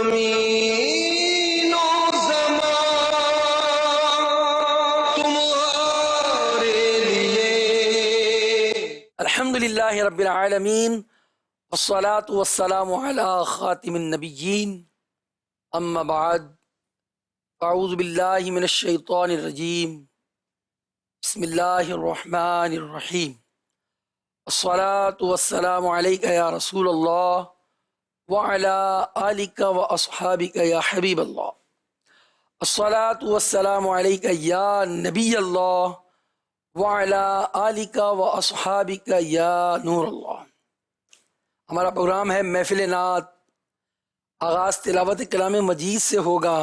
زمین و زمان تمہارے لیے. الحمدللہ رب العالمین والصلاة والسلام علی خاتم النبیین اما بعد اعوذ باللہ من الشیطان الرجیم بسم اللہ الرحمن الرحیم الصلاة والسلام علیک یا رسول اللہ وعلی آلک واصحابک یا حبیب اللہ الصلاة والسلام علیک یا نبی اللہ وعلی آلک واصحابک یا نور اللہ. ہمارا پروگرام ہے محفل نعت. آغاز تلاوت کلام مجید سے ہوگا،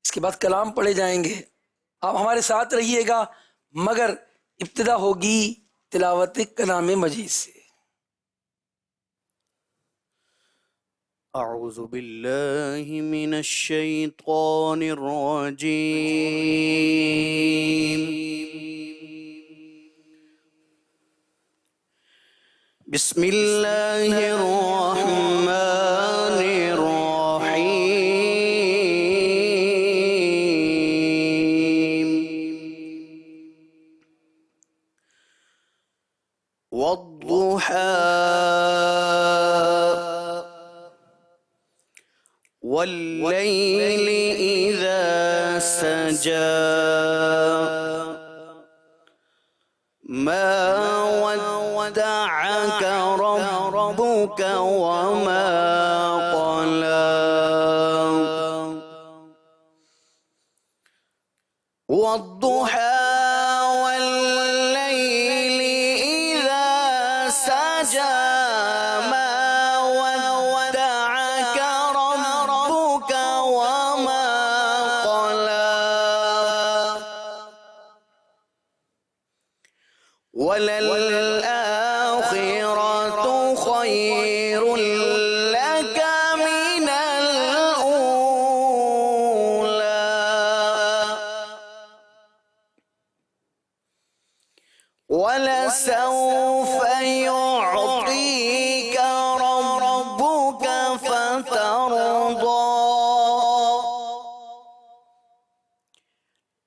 اس کے بعد کلام پڑھے جائیں گے. آپ ہمارے ساتھ رہیے گا، مگر ابتدا ہوگی تلاوت کلام مجید سے. اعوذ باللہ من الشیطان الرجیم. بسم اللہ الرحمن الرحیم. والضحى والليل إذا سجى ما ودعك ربك وما قلى. والضحى والليل إذا سجى ما ودعك ربك وما قلى. وللآخرة خير لك من الأولى. ولسوف يعطيك ربك فترضى.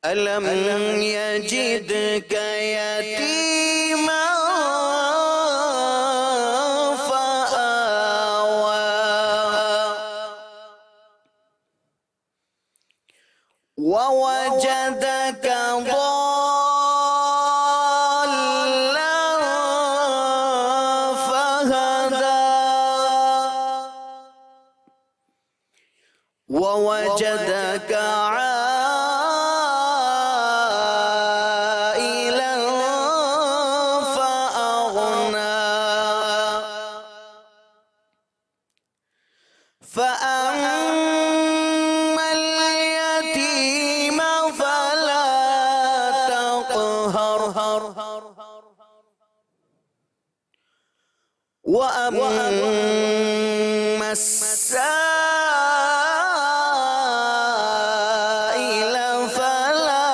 ألم يجدك يتيما فآوى ووجدك ضالا فهدى ووجدك عائلا فأغنى. فأما اليتيم فلا تقهر وأما السائل فلا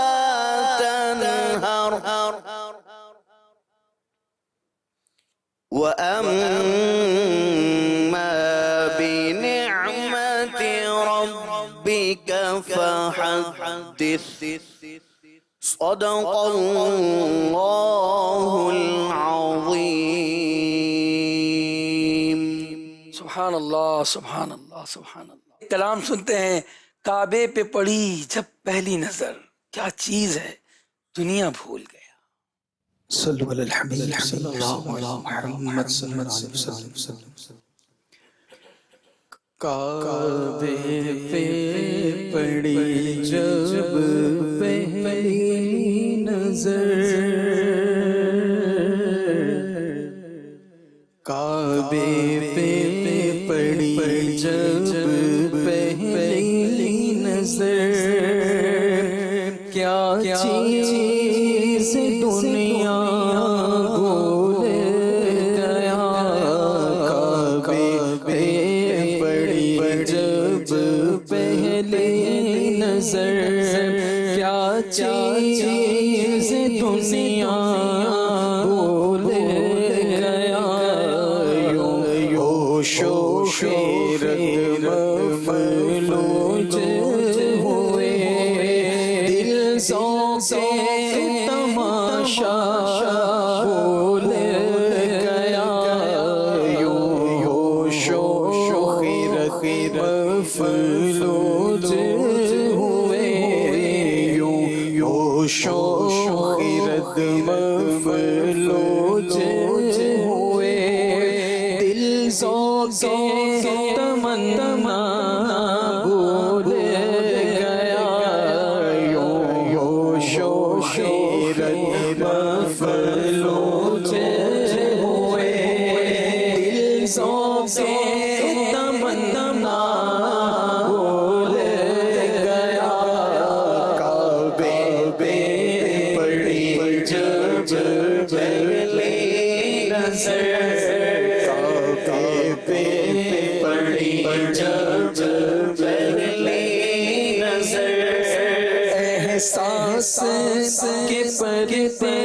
تنهر وأما بنعمة ربك فحدث. صدق اللہ العظیم. سبحان اللہ سبحان اللہ سبحان اللہ. کلام سنتے ہیں. کعبے پہ پڑی جب پہلی نظر، کیا چیز ہے دنیا بھول گیا. صلو علی الحبیب صلی اللہ علیہ محمد صلی اللہ علیہ وسلم. کعبے پہ پڑی جب پہلی نظر، کعبے پہ پڑی جب پہلی نظر، کیا چیز دنیا بھول گیا. کعبے پہ پڑی جب پہلی نظر، کیا چیز دنیا بھول گیا. یوں شوق رغبت مفلوج ہوئے دل ذوق تماشا بھول گیا یوں خیرت مفلوج ہوئے یوں خیرت مفلوج ہوئے دل ذوق تمنا بھول گیا یوں خیرت مفلوج ہوئے دل ذوق تمنا بھول گیا کعبے پہ پڑی جب پہلی نظر کعبے پہ پڑی جب پہلی نظر احساس کے پردے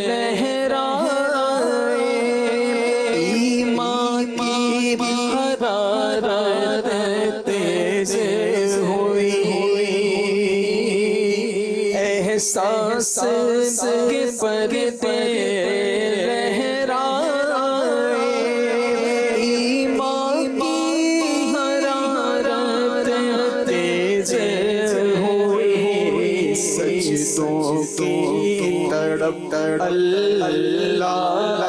لہرائے ایمان کی حرارت تیز ہوئی احساس کے پردے لہرائے ایمان کی حرارت تیز ہوئی سجدوں کی تڑپ اللہ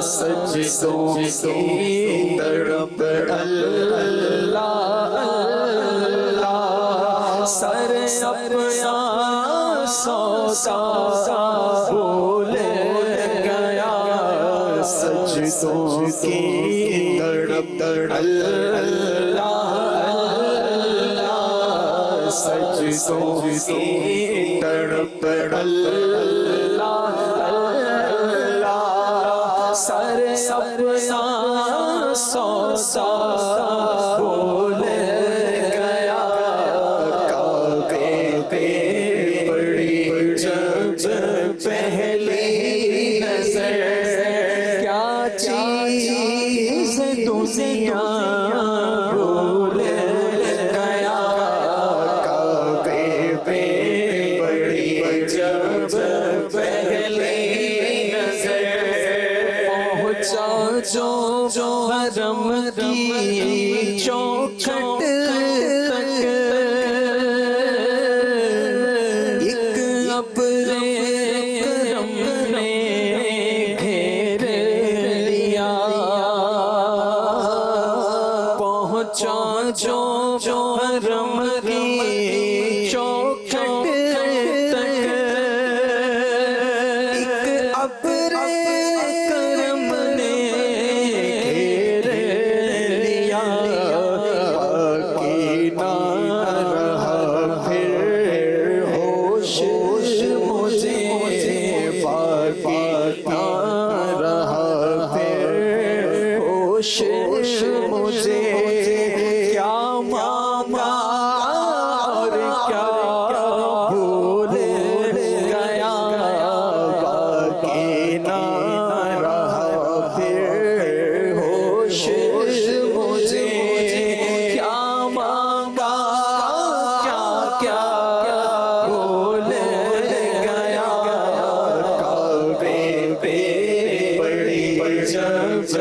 سجدوں کی تڑپ اللہ سر اپنا سودا بھول گیا سجدوں کی تڑپ اللہ سجدوں کی تڑپ اللہ سر اپنا سودا بھول گیا کعبے پہ پڑی جب پہلی نظر کیا چیز دنیا بھول گیا کعبے پہ پڑی جب پہلی نظر پہنچا جو حرم کی چوکھٹ تک ایک ابر کرم نے گھیر لیا پہنچا جو حرم کی چوکھٹ تک ایک ابر کرم نے گھیر لیا باقی نہ رہا پھر ہوش مجھے باقی نہ رہا پھر ہوش مجھے کیا مانگا اور کیا بھول گیا باقی نہ رہا پھر ہوش مجھے کیا مانگا کیا بھول گیا کعبے پہ پڑی جب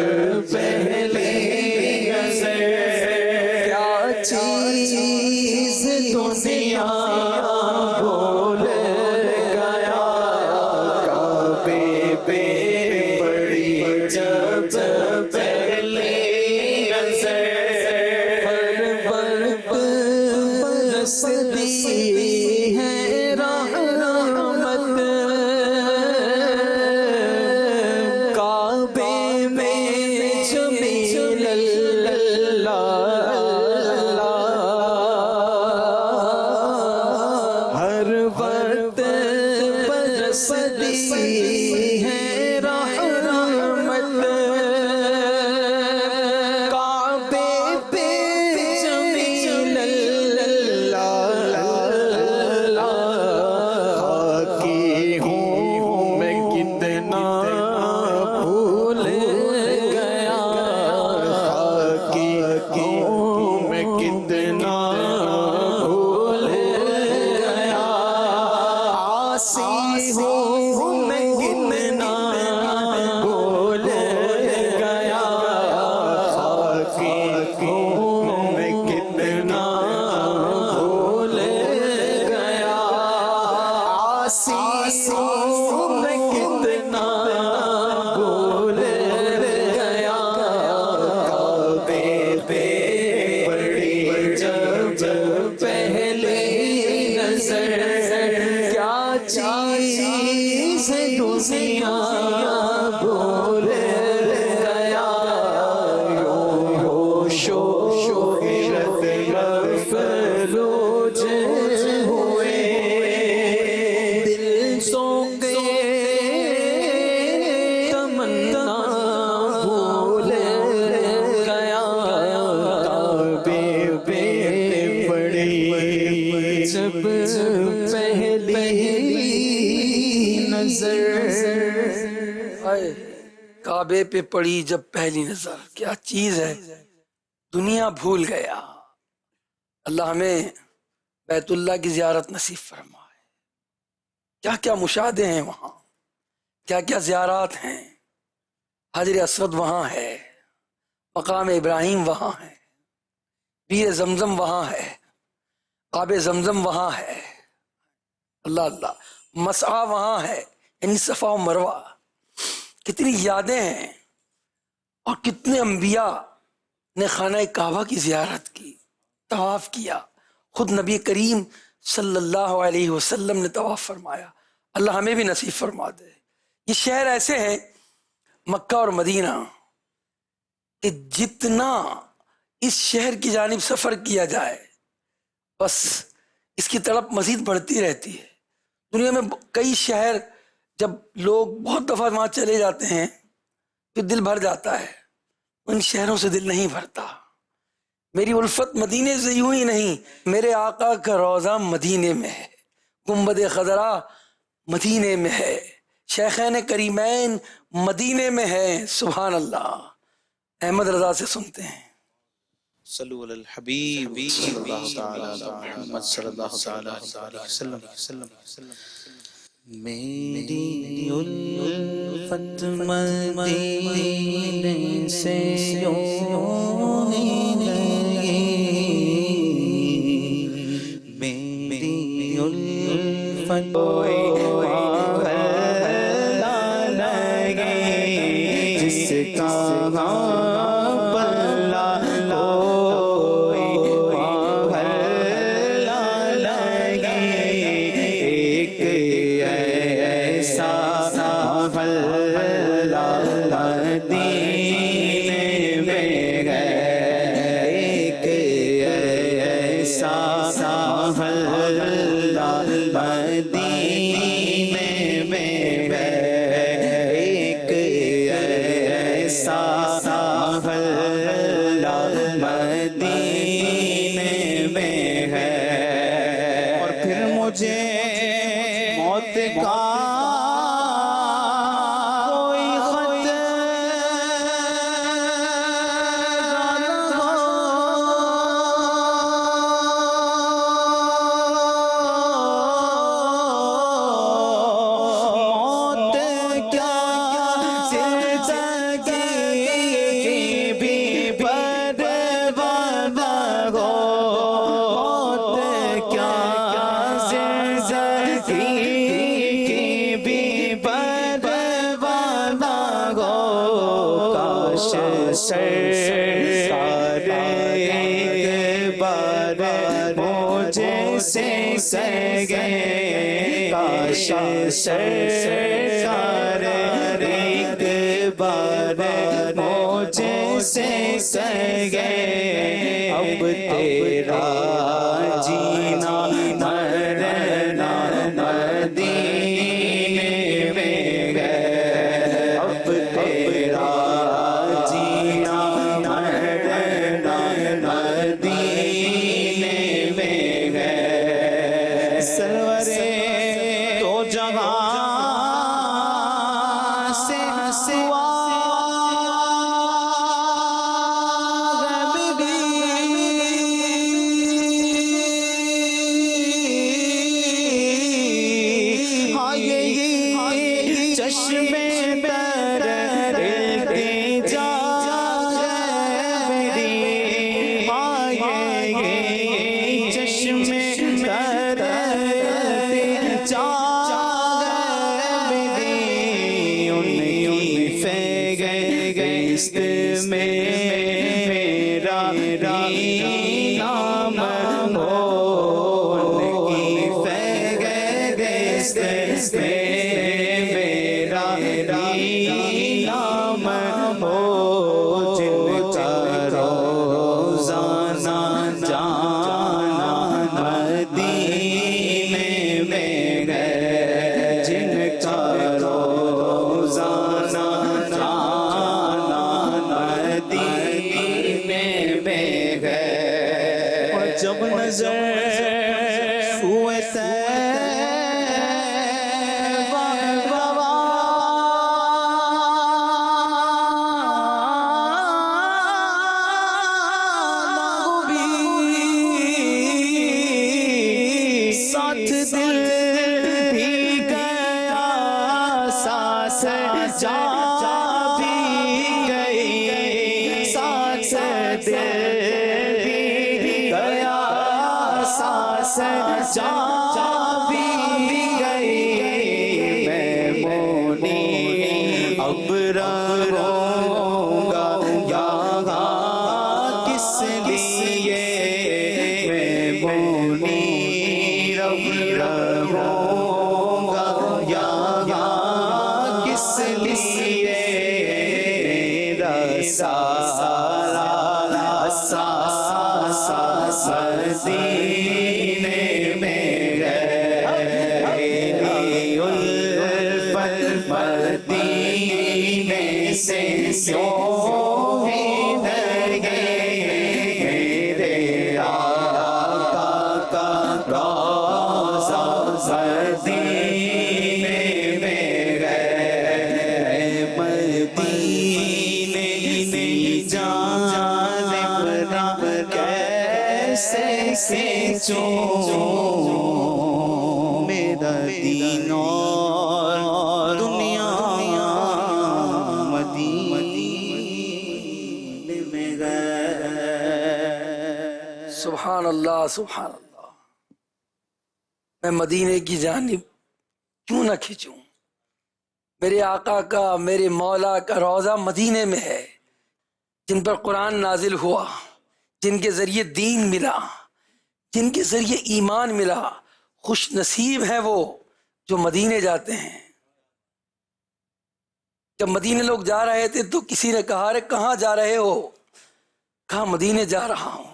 پہلی نظر کیا چیز دنیا بھول گیا کعبے پہ پڑی جب پہلی نظر برستی ہے رحمت کعبے میں جمیل ہر وقت برستی ہے رحمت کعبے کعبے پہ پڑی جب پہلی نظر، کیا چیز ہے، دنیا بھول گیا۔ اللہ ہمیں بیت اللہ کی زیارت نصیب فرمائے۔ کیا کیا مشاہدے ہیں وہاں، کیا کیا زیارات ہیں۔ حجر اسود وہاں ہے، مقام ابراہیم وہاں ہے، بیر زمزم وہاں ہے، آب زمزم وہاں ہے، اللہ اللہ، مسعی وہاں ہے، یعنی صفا و مروہ۔ کتنی یادیں ہیں، اور کتنے انبیاء نے خانہ کعبہ کی زیارت کی، طواف کیا۔ خود نبی کریم صلی اللہ علیہ وسلم نے طواف فرمایا۔ اللہ ہمیں بھی نصیب فرما دے۔ یہ شہر ایسے ہیں مکہ اور مدینہ کہ جتنا اس شہر کی جانب سفر کیا جائے بس اس کی تڑپ مزید بڑھتی رہتی ہے۔ دنیا میں کئی شہر جب لوگ بہت دفعہ وہاں چلے جاتے ہیں تو دل بھر جاتا ہے، ان شہروں سے دل نہیں بھرتا۔ میری الفت مدینے سے یوں ہی نہیں، میرے آقا کا روضہ مدینے میں ہے، گنبد خضرا مدینے میں ہے، شیخین کریمین مدینے میں ہے۔ سبحان اللہ۔ احمد رضا سے سنتے ہیں۔ صلو علی الحبیب صلی اللہ تعالی علی محمد صلی اللہ تعالی علیہ وسلم۔ میری الفت مدینے سے یوں ہی نہیں، میری الفت جس کا سرکار ایک بار مجھے سے سگے، اب تیرا جینا مرنا مدینے میں ہے، اب تیرا جینا مرنا مدینے میں ہے۔ سرورے سجا بھی گئی میں مونی اب رہوں گا یہاں کس لیے میں مونی اب رہوں گا یہاں کس لیے رسالہ مدینے میں گئے الفت مدینے سے کیوں ہی ڈر گئے میرے آقا کا روضہ مدینے میں گئے مدینے سے جانب نہ کیسے میرا دین اور دنیا مدینے میں گئے سبحان اللہ سبحان اللہ. میں مدینے کی جانب کیوں نہ کھینچوں؟ میرے آقا کا میرے مولا کا روضہ مدینے میں ہے، جن پر قرآن نازل ہوا، جن کے ذریعے دین ملا، جن کے ذریعے ایمان ملا. خوش نصیب ہیں وہ جو مدینے جاتے ہیں. جب مدینے لوگ جا رہے تھے تو کسی نے کہا رے کہاں جا رہے ہو؟ کہا مدینے جا رہا ہوں،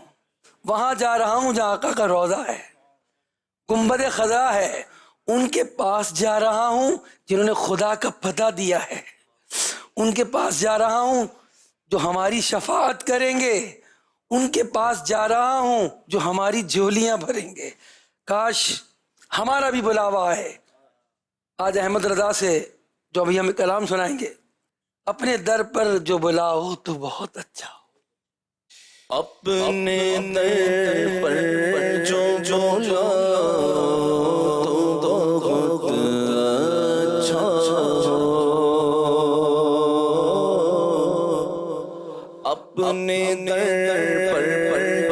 وہاں جا رہا ہوں جہاں آقا کا روضہ ہے، گنبد خضرا ہے، ان کے پاس جا رہا ہوں جنہوں نے خدا کا پتہ دیا ہے، ان کے پاس جا رہا ہوں جو ہماری شفاعت کریں گے، ان کے پاس جا رہا ہوں جو ہماری جھولیاں بھریں گے. کاش ہمارا بھی بلاوا ہے. آج احمد رضا سے جو ابھی ہمیں کلام سنائیں گے، اپنے در پر جو بلاؤ تو بہت اچھا ہو. اپنے در پر جو تو بہت اچھا اپنے در پر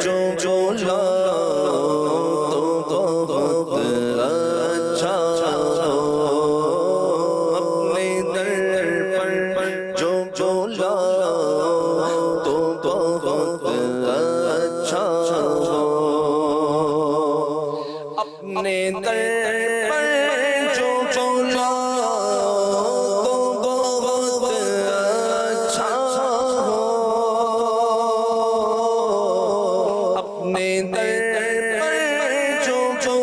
جو تو بہت اچھا اپنے در پر جو تو بہت اچھا اپنے در پر جو تو بہت اچھا اپنے در پر جو تو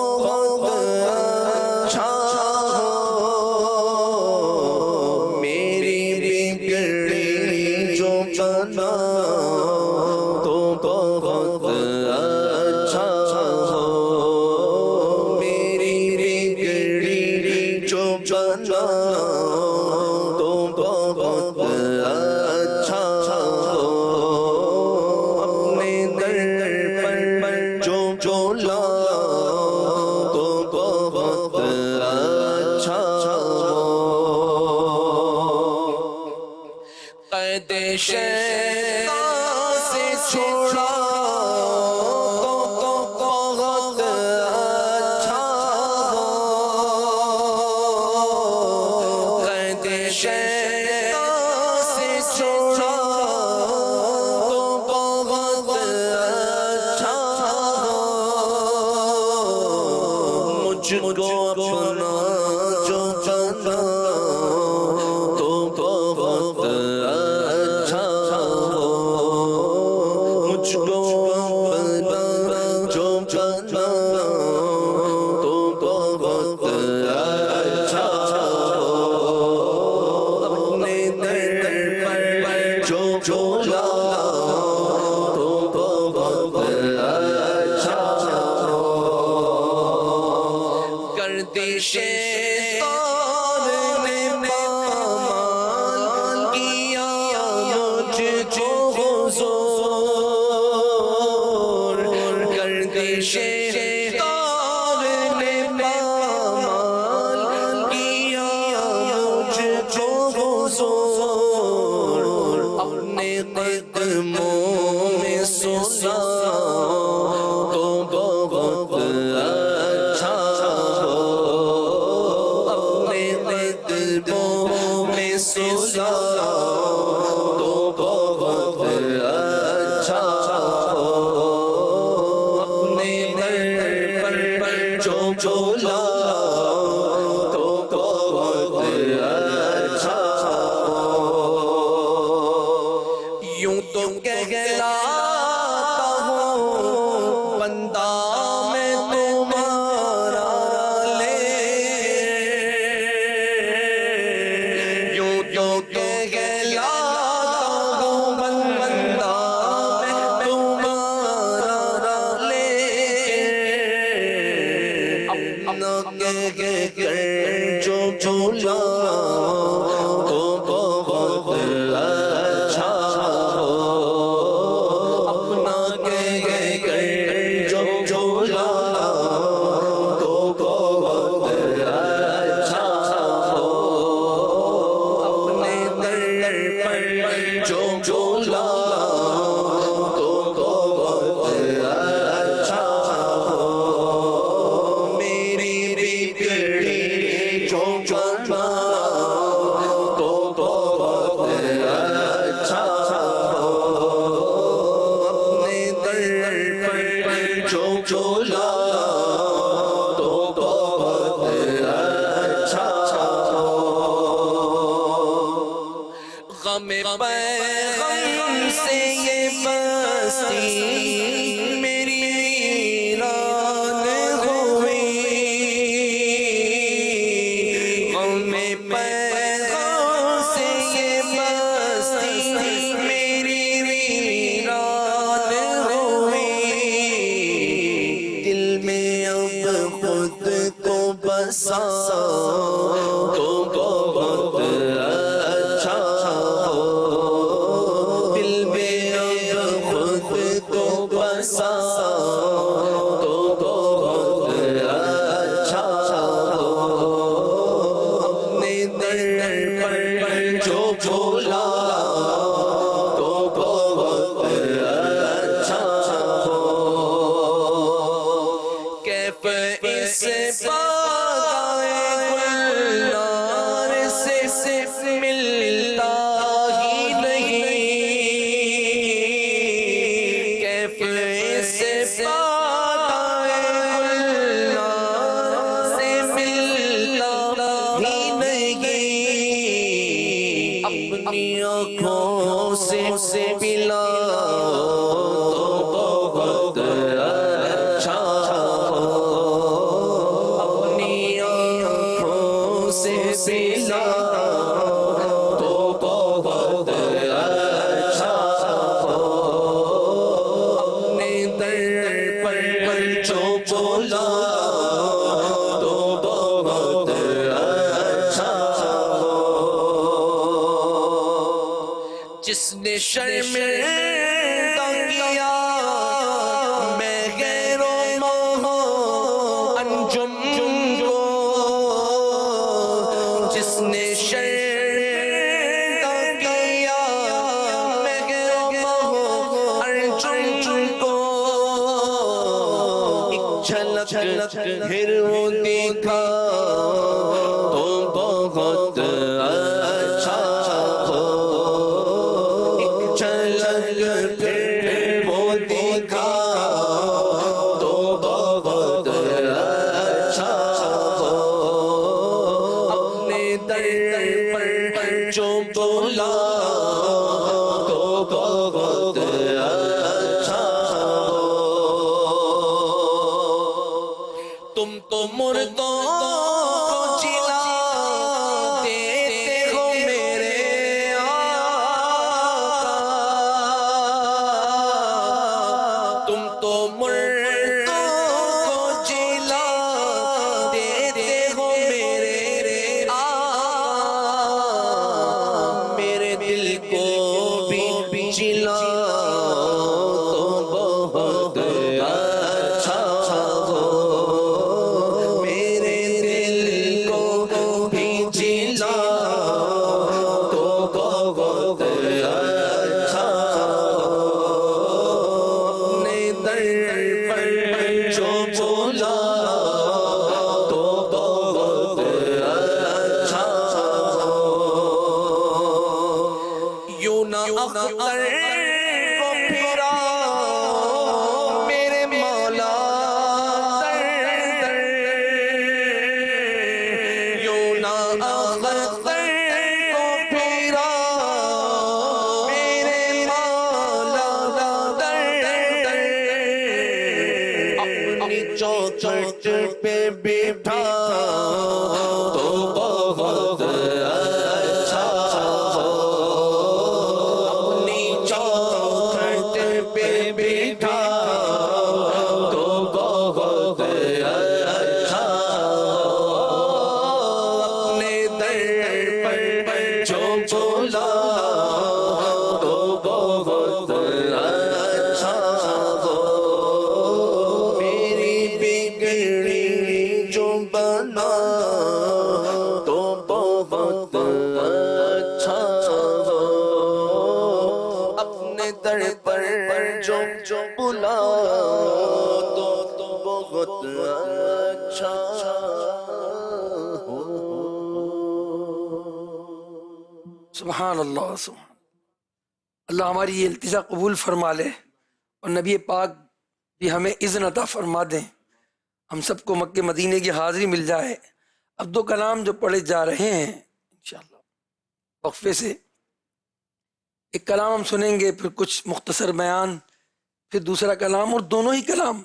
بہت اچھا میری بگڑی جو بنا تو بہت اچھا میری بگڑی جو بنا تو بہت اچھا اپنے در پر جو تو بہت اچھا قید شیطان سے چھوڑا تو بہت اچھا قید شیطان سے چھوڑا تو بہت اچھا مجھ کو اپنا جو بنا تو بہت اچھا مجھ کو اپنا جو بنا تو بہت اچھا اپنے در پر جو تو بہت اچھا گردش شیطان نے پامال کیا مجھ کو حضور گردش شیطان نے پامال کیا مجھ کو حضور اپنے قدموں میں سنا تو کہلاتا ہوں بندہ میں تمہارا یوں تو کہلاتا ہوں بندہ میں تمہارا اپنا کہہ کر جو بھولا تو بہت اچھا ہو اپنا کہہ کر جو بھولا تو بہت اچھا ہو اپنے در پر جو بھولا تو بہت اچھا ہو میری بگڑی جو بنا تو بہت اچھا ہو اپنے در پر جو بھولا تو بہت اچھا ہو غم پیغم سے یہ بستی میری ویران ہوئی غم پیغم سے یہ بستی میری ویران ہوئی دل میں اب خود کو بسا تو بہت اچھا ہو دل میں اب خود کو بسا تو بہت اچھا ہو اپنے در پر جو بھولا تو بہت اچھا ہو کیف اس پاگائے گلنار سے ملتا ہی نہیں کیف اس پاگائے گلنار سے ملتا ہی نہیں اپنی آنکھوں سے پلا تو بہت اچھا ہو اپنی آنکھوں سے پلا تو بہت اچھا ہو اپنے در پر جو بولا تو بہت اچھا ہو جس نے شرمندہ کیا میں غیر و ماہ انجم کو جس نے شرمندہ کیا میں غیر و ماہ انجم کو ایک جھلک پھر وہ دیکھا تو بہت اچھا ہو ایک جھلک پھر وہ دیکھا تو بہت اچھا ہو اپنے در پر جو بولا تو بہت اچھا ہو تم تو مردوں کو جلا دیتے ہو میرے آقا تم تو مردوں کو جلا دیتے ہو میرے آقا میرے دل کو بھی جلا تو بہت اچھا ہو میرے دل کو بھی جلا تو بہت اچھا ہو اپنے در پر جو بولا تو بہت اچھا ہو یوں نہ اختر چوکھٹ پہ بٹھا تو بہت اچھا ہو اپنی چوکھٹ پہ بٹھا تو بہت اچھا ہو اپنے در پر جو بولا تو بہت اچھا ہو میری بگڑی جو بنا تو بہت اچھا ہو اپنے در پر جو بلا تو بہت اچھا ہو سبحان اللہ سبحان اللہ ہماری یہ التجا قبول فرما لے اور نبی پاک بھی ہمیں اذن عطا فرما دیں ہم سب کو مکہ مدینے کی حاضری مل جائے اب دو کلام جو پڑھے جا رہے ہیں انشاءاللہ وقفے سے ایک کلام ہم سنیں گے پھر کچھ مختصر بیان پھر دوسرا کلام اور دونوں ہی کلام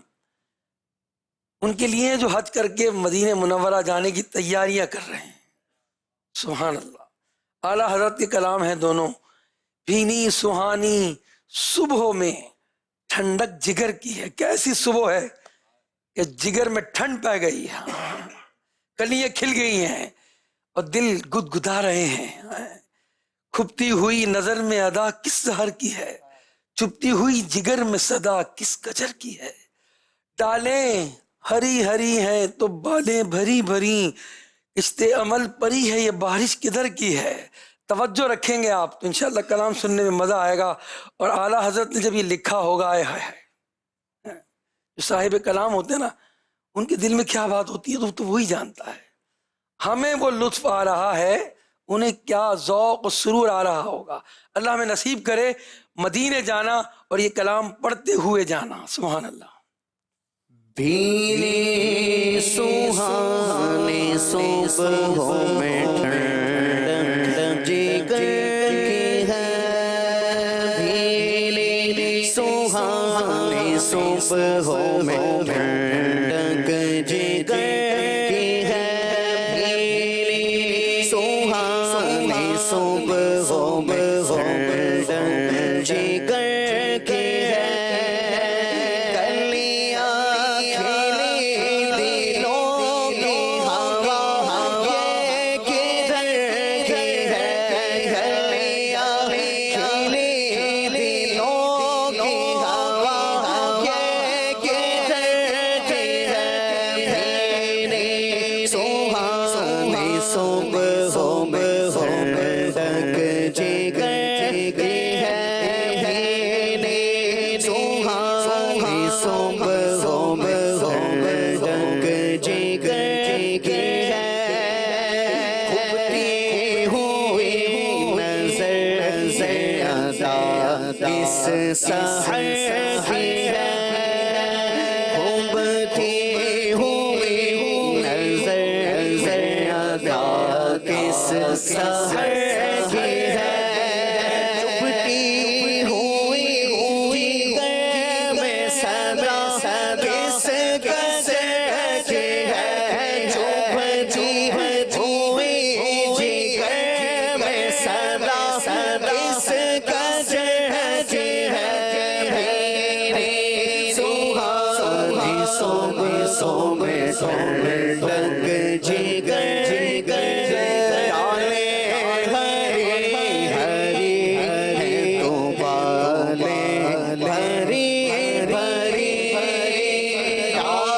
ان کے لیے جو حج کر کے مدینہ منورہ جانے کی تیاریاں کر رہے ہیں سبحان اللہ اعلیٰ حضرت کے کلام ہیں دونوں بھینی سہانی صبحوں میں ٹھنڈک جگر کی ہے کیسی صبح ہے کہ جگر میں ٹھنڈ پہ گئی ہے کلیاں کھل گئی ہیں اور دل گدگدا رہے ہیں کھپتی ہوئی نظر میں ادا کس سحر کی ہے چپتی ہوئی جگر میں صدا کس گجر کی ہے ڈالیں ہری ہری ہیں تو بالیں بھری بھری اشتے عمل پری ہے یہ بارش کدھر کی ہے توجہ رکھیں گے آپ تو انشاءاللہ کلام سننے میں مزہ آئے گا اور اعلیٰ حضرت نے جب یہ لکھا ہوگا آئے ہائے جو صاحب کلام ہوتے ہیں نا ان کے دل میں کیا بات ہوتی ہے تو وہی جانتا ہے ہمیں وہ لطف آ رہا ہے انہیں کیا ذوق و سرور آ رہا ہوگا اللہ ہمیں نصیب کرے مدینے جانا اور یہ کلام پڑھتے ہوئے جانا سبحان اللہ بھیلی سوہانی صبحوں میں ٹھنڈک جگر کی ہے بھیلی سوہانی صبحوں میں ٹھنڈک جگر کی ہے بھیلی سوہانی صبحوں میں ٹھنڈک جگر کی ہے سحر کی ہے کھوبتی ہوئی نظر زیادہ کس سحر کی ہے چپتی ہوئی جگر میں صدا کس گزر کی ہے چپتی ہوئی جگر میں صدا کس گزر ٹھنڈک جگر ڈالیں ہری ہری تو بالیں بھری بھری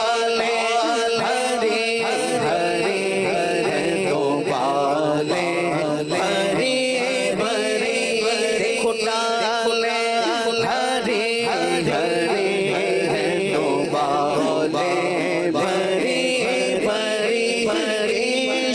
ڈالیں ہری ہری تو بالیں بھری بھری ڈالیں ہری ہری تو بالیں بھری بھری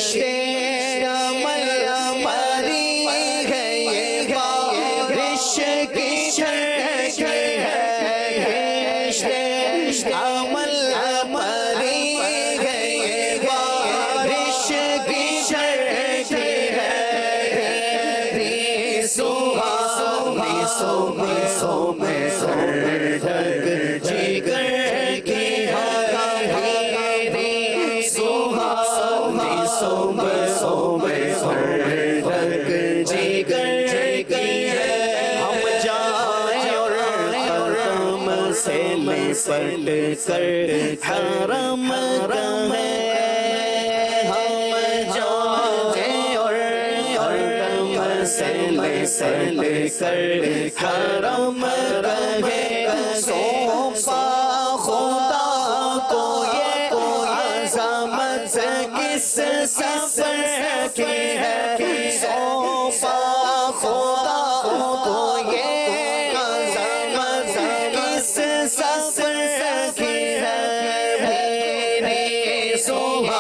پٹ کر حرم گئے ہم جانے اور دم سے لے کر حرم گئے سونپا خدا کو یہ عظمت کس سفر کی ہے سونپا خدا کو یہ عظمت کس سفر کی ہے میری صبح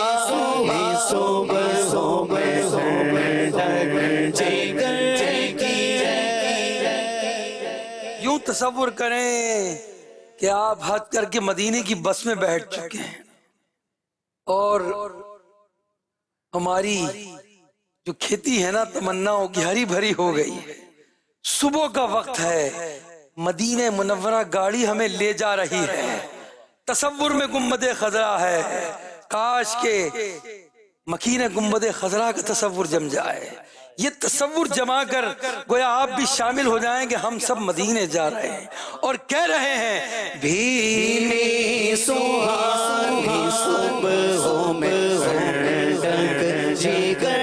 یوں تصور کریں کہ آپ حج کر کے مدینے کی بس میں بیٹھ چکے ہیں اور ہماری جو کھیتی ہے نا تمناؤں کی ہری بھری ہو گئی ہے، صبح کا وقت ہے، مدینہ منورہ گاڑی ہمیں لے جا رہی ہے، تصور میں گنبد خضرا ہے، کاش کے مکین گنبد خضرا کا تصور جم جائے، یہ تصور جما کر گویا آپ بھی شامل ہو جائیں کہ ہم سب مدینے جا رہے ہیں اور کہہ رہے ہیں بھیلی سہانی صبحوں میں ٹھنڈک جگر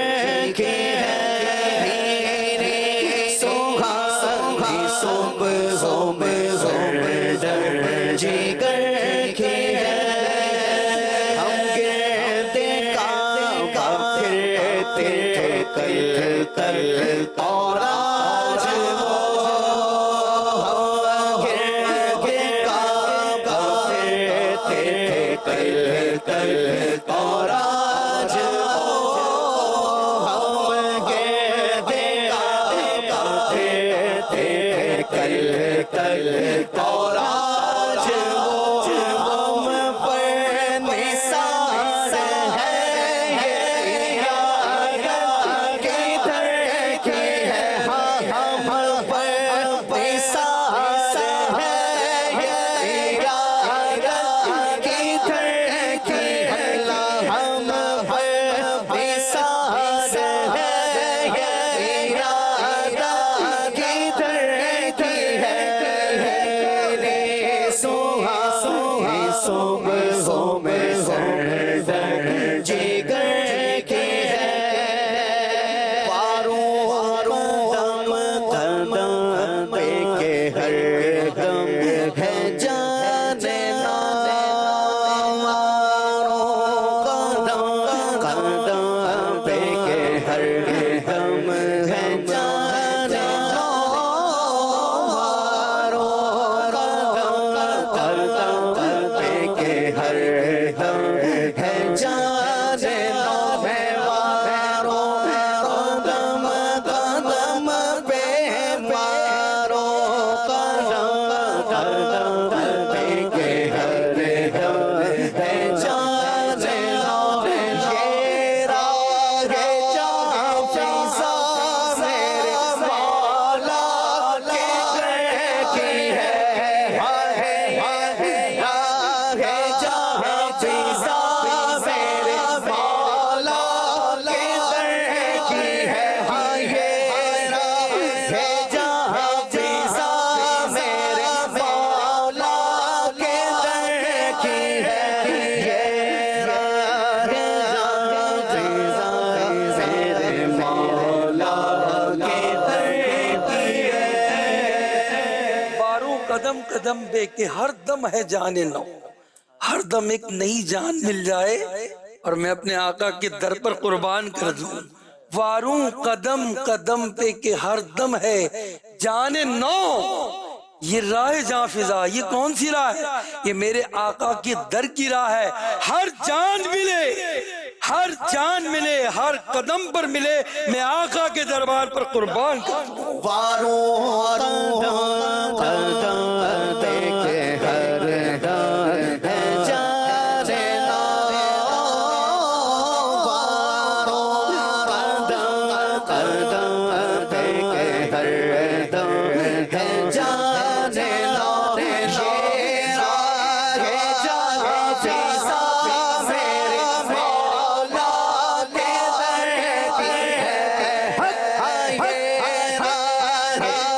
کے ہے بھیلی سہانی صبحوں میں ٹھنڈک جگر کے ہے ہم گرتے کعبہ پھرتے کل اور آج اور آج ہم گئے کل اور آج ہم پر نثار ہے یہ یاد کدھر کی ہے ہم پر نثار ہے یہ یاد کدھر کی ہے ہم پر نثار ہے یہ یاد کدھر کی ہے صبحوں میں جگر کے ہے پاروں قدم پہ کے ہر دم ہے جانے قدم پہ کے ہر دم ہے جانے ہر دم ہے جانے مارو قدم قدم پہ مارو قدم پہ کے ہر دم ہے جانے یہ راہ جہاں فضا میرے مولا کے در کی ہے جہاں فضا میرے مولا کے در کی ہے یہ راہ جہاں فضا میرے مولا کے در کی ہے یہ راہ جہاں فضا میرے مولا کے در کی ہے باروں قدم قدم پہ کہ ہر دم ہے جانے نو، ہر دم ایک نئی جان مل جائے اور میں اپنے آقا کے در پر قربان کر دوں، واروں قدم قدم پہ کہ ہر دم ہے جان نو، یہ راہ جہاں فضا یہ کون سی راہ ہے؟ یہ میرے آقا کے در کی راہ ہے، ہر جان ملے، ہر جان ملے، ہر قدم پر ملے، میں آقا کے دربار پر قربان کر دوں۔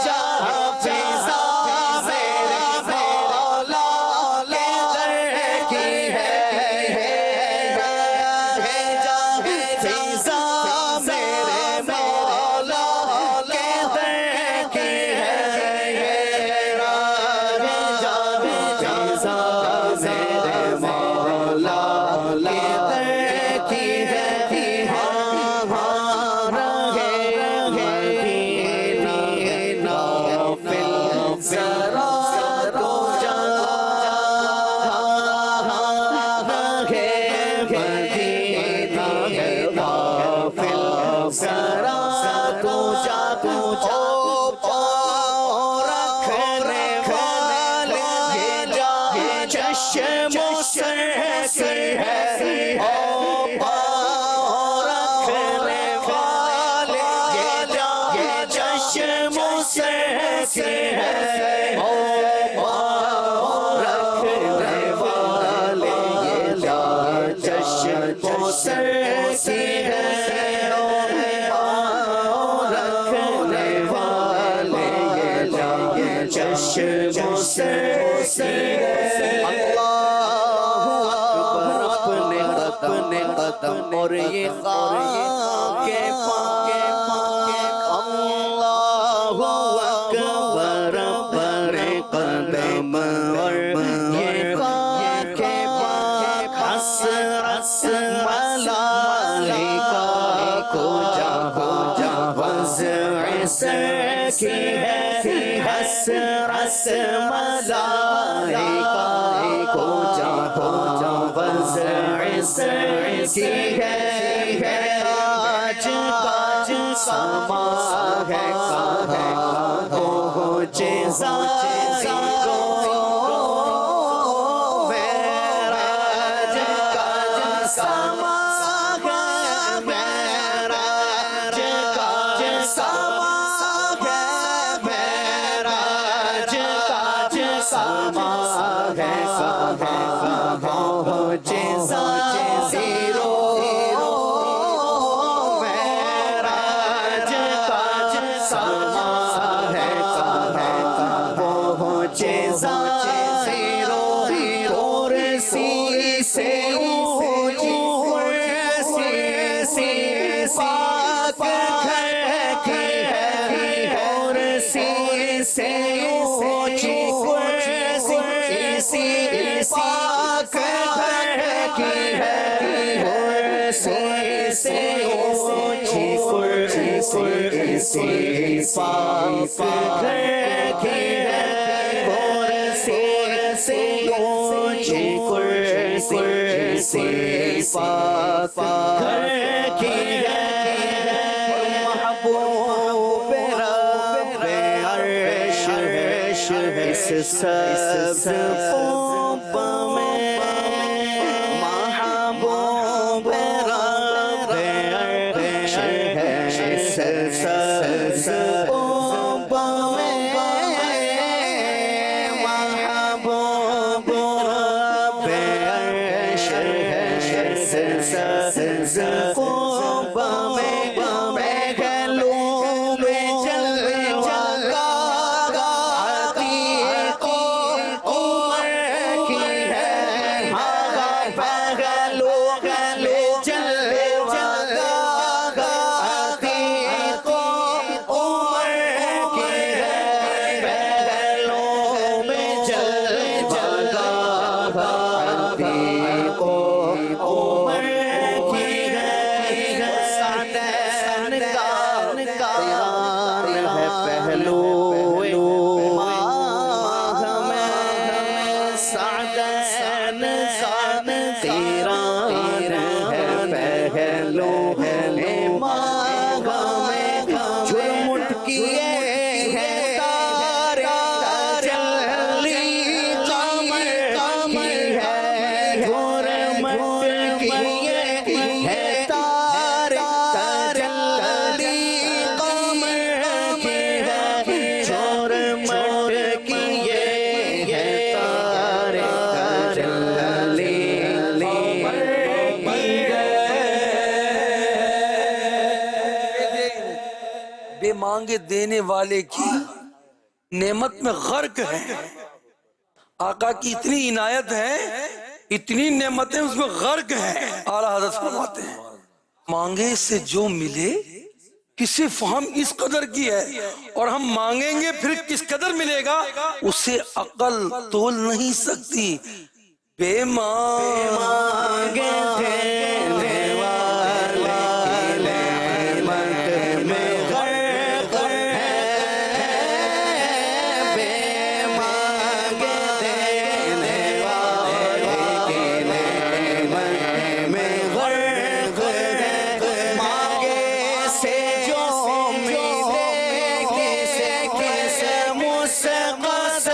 جہاں فضا مسر کی ہے رکھنے والے یہ جان چشم سے اللہ اپنے قدم اور یہ خاک پاک اللہ اکبر اپنے قدم اور یہ خاک پاک حسرت ملائکہ کو جہاں وضع سر کی ہے حسرت ملائکہ کو جہاں وضع سر کی ہے آج کا سما ہے کہاں پہنچے زائروں معراج کا سما ہے معراج کا سما ہے معراج کا سما ہے کہاں پہنچے زائروں معراج کا سما ہے کہاں پہنچے زائروں کرسی سے اونچی کرسی پاک گھر کی ہے کرسی سے اونچی کرسی پاک گھر کی ہے کرسی سے اونچی کرسی پاک گھر کی ہے کرسی سے اونچی کرسی پاک گھر کی ہے محبوب رب عرش اس سبز پوپ میں محبوب رب عرش اس سبز پوپ میں محبوب رب عرش اس سبز پوپ میں پہلو میں جلوہ عتیق عمر کی ہے پہلو جلوہ عتیق عمر کی ہے پہلو میں جلوہ عتیق عمر کی ہے سعدین کا ہے پہلو ماہ میں سعدین کا تیران ہے پہلو ماہ میں جھرمٹ کیے ہیں تارے جلی قمر کی ہے جھرمٹ کیے ہیں تارے جلی قمر کی ہے جھرمٹ کیے ہیں تارے جلی قمر کی ہے بے مانگے دینے والے کی نعمت میں غرق ہے. آقا کی اتنی عنایت ہے اتنی نعمتیں اس میں غرق ہیں. اعلیٰ حضرت فرماتے ہیں مانگے سے جو ملے کسی فہم اس قدر کی ہے اور ہم مانگیں گے پھر کس قدر ملے گا اسے عقل تول نہیں سکتی. بے مانگے دینے والے کی نعمت میں غرق ہے. بے مانگے دینے والے کی نعمت میں غرق ہے. مانگے سے جو ملے کسے مسقصر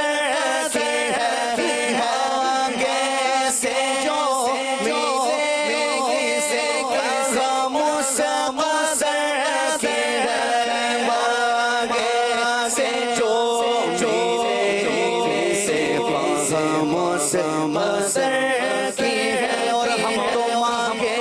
کی ہے. مانگے سے جو ملے کسے مسقصر کی ہے. مانگے سے جو ملے کسے مسقصر کی ہے. اور ہم تو مانگے